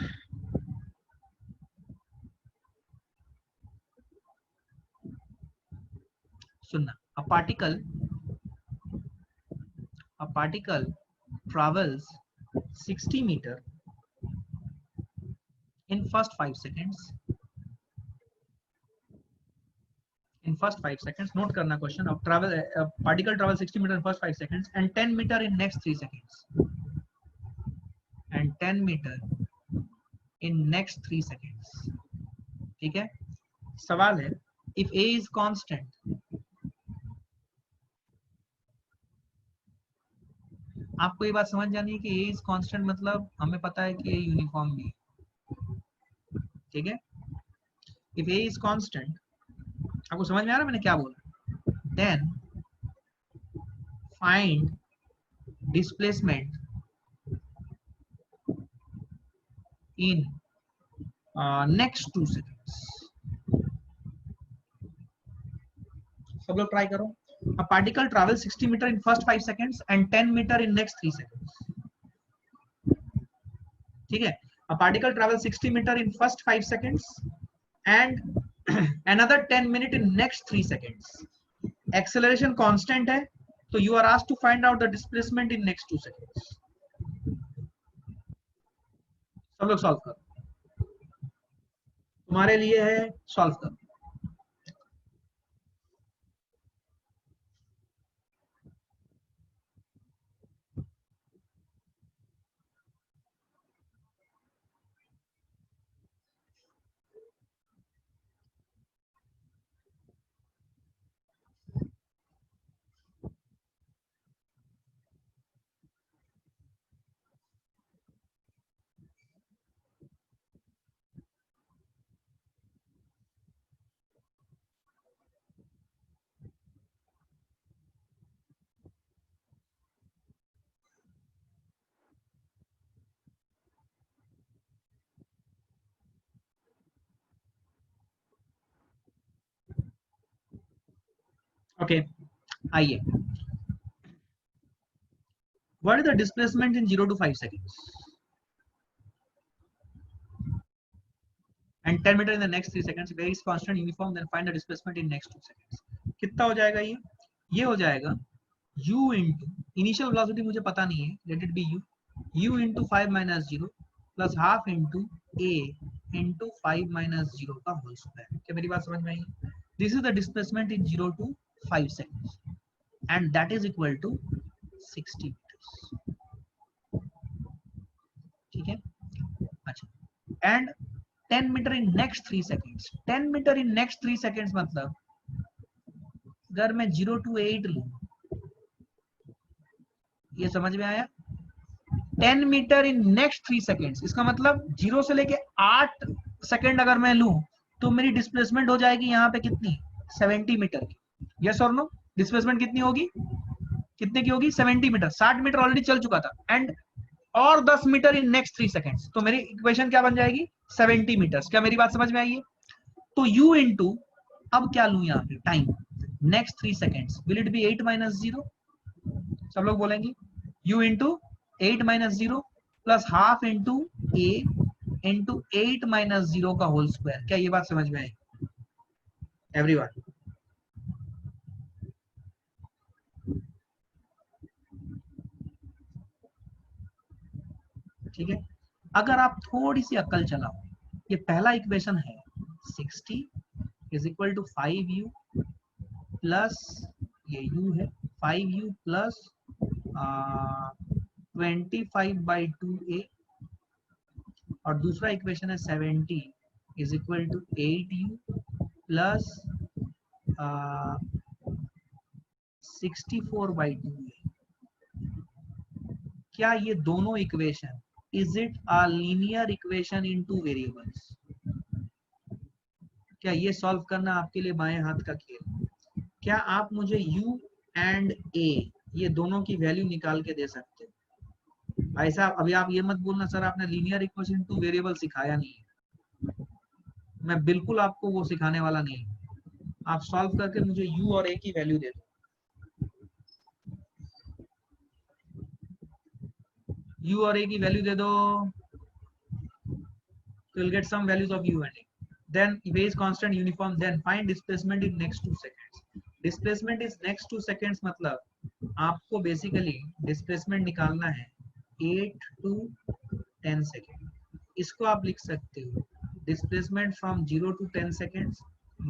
सुनना। A particle travels 60 meter in first 5 seconds. In first 5 seconds, note करना क्वेश्चन। अब particle travels 60 meter in first 5 seconds and 10 meter in next 3 seconds. And 10 meter in next 3 seconds. ठीक है? सवाल है, if A is constant, आपको ये बात समझ जानी है कि A is constant मतलब हमें पता है कि A यूनिफॉर्म भी है। ठीक है? If A is constant, आपको समझ में आ रहा है मैंने क्या बोला? Then find displacement in next 2 seconds. सब लोग ट्राई करो। A particle travels 60 meter in first 5 seconds and 10 meter in next 3 seconds. ठीक है? A particle travels 60 meter in first 5 seconds and another 10 minute in next 3 seconds. Acceleration constant है, तो you are asked to find out the displacement in next 2 seconds. सब लोग solve करो, तुम्हारे लिए है, सॉल्व करो. ओके, आइए. What is the displacement in 0 to 5 seconds? And 10 meter in the next 3 seconds. Varies constant, uniform. Then find the displacement in next 2 seconds. कितना हो जाएगा ये? ये हो जाएगा u into initial velocity मुझे पता नहीं है. Let it be u into 5 minus 0 plus half into a into 5 minus 0 का whole square. क्या मेरी बात समझ में आई? This is the displacement in 0 to 5 seconds, and that is equal to 60 meters. ठीक है. अच्छा, and 10 meter in next 3 seconds. 10 meter in next 3 seconds मतलब अगर मैं 0 to 8 लूं, ये समझ में आया? 10 मीटर इन नेक्स्ट 3 सेकेंड्स, इसका मतलब 0 से लेके 8 सेकेंड अगर मैं लूं तो मेरी डिस्प्लेसमेंट हो जाएगी यहाँ पे कितनी? 70 मीटर की. यस और नो? डिस्प्लेसमेंट कितनी होगी? कितने की होगी? 70 मीटर. 60 मीटर ऑलरेडी चल चुका था, एंड और 10 मीटर इन नेक्स्ट 3 सेकेंड्स, तो मेरी इक्वेशन क्या बन जाएगी? 70 मीटर्स. क्या मेरी बात समझ में आई है? तो u इंटू, अब क्या लूं यहाँ पे? Time. Next 3 seconds, will it be 8 minus 0? सब लोग बोलेंगे u into 8 minus 0 plus half into a into 8 minus 0 का होल स्क्वायर. क्या ये बात समझ में आई एवरीवन? ठीक है. अगर आप थोड़ी सी अक्ल चलाओ, ये पहला इक्वेशन है 60 is equal to 5u plus ये u है 5u प्लस 25/2a, और दूसरा इक्वेशन है 70 is equal to 8u plus 64/2a. क्या ये दोनों equation, is it a linear equation in 2 variables? क्या ये सॉल्व करना आपके लिए बाएं हाथ का खेल? क्या आप मुझे u एंड a ये दोनों की वैल्यू निकाल के दे सकते हो? भाई साहब, अभी आप ये मत बोलना सर आपने लीनियर इक्वेशन इन 2 वेरिएबल सिखाया नहीं है. मैं बिल्कुल आपको वो सिखाने वाला नहीं. आप सॉल्व करके मुझे u और a की वैल्यू दे दो. u और a की वैल्यू दे दो, so you'll get some values of u and a. Then base constant, uniform. Then find displacement in next 2 seconds. Displacement is next 2 seconds मतलब आपको बेसिकली डिस्प्लेसमेंट निकालना है 8 to 10 सेकेंड. इसको आप लिख सकते हो displacement from 0 to 10 seconds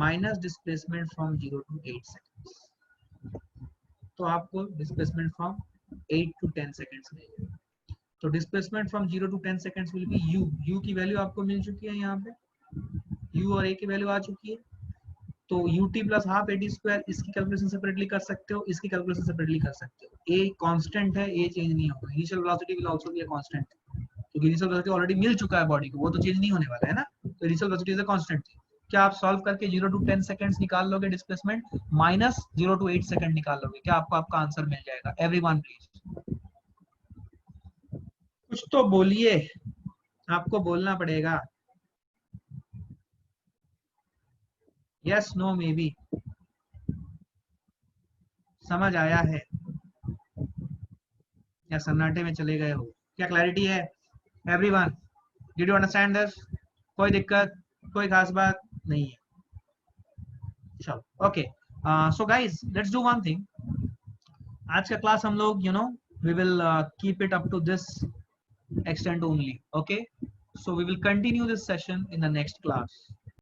minus displacement from 0 to 8 seconds. तो आपको डिस्प्लेसमेंट फ्रॉम 8 to 10 seconds मिलेगा. तो displacement from 0 to 10 seconds will be u की वैल्यू आपको मिल चुकी है, यहाँ पे u और a की वैल्यू आ चुकी है. तो ut plus half ad square, इसकी कैलकुलेशन सेपरेटली कर सकते हो, इसकी कैलकुलेशन सेपरेटली कर सकते हो. a कांस्टेंट है, a चेंज नहीं होगा. Initial velocity will also be a constant, क्योंकि इनिशियल वेलोसिटी ऑलरेडी मिल चुका है बॉडी को, वो तो चेंज नहीं होने वाला है ना. तो initial velocity is a constant. क्या आप सॉल्व करके 0 to 10 सेकंड्स निकाल लोगे डिस्प्लेसमेंट, माइनस 0 to 8 सेकंड निकाल लोगे? क्या आपको आपका आंसर मिल जाएगा? एवरीवन प्लीज कुछ तो बोलिए, आपको बोलना पड़ेगा. Yes, no, maybe. समझ आया है या सन्नाटे में चले गए हो? क्या क्लैरिटी है everyone? Did you understand this? कोई दिक्कत, कोई खास बात नहीं है? चलो okay, so guys let's do one thing. आज का क्लास हम लोग we will keep it up to this extent only. Okay, so we will continue this session in the next class.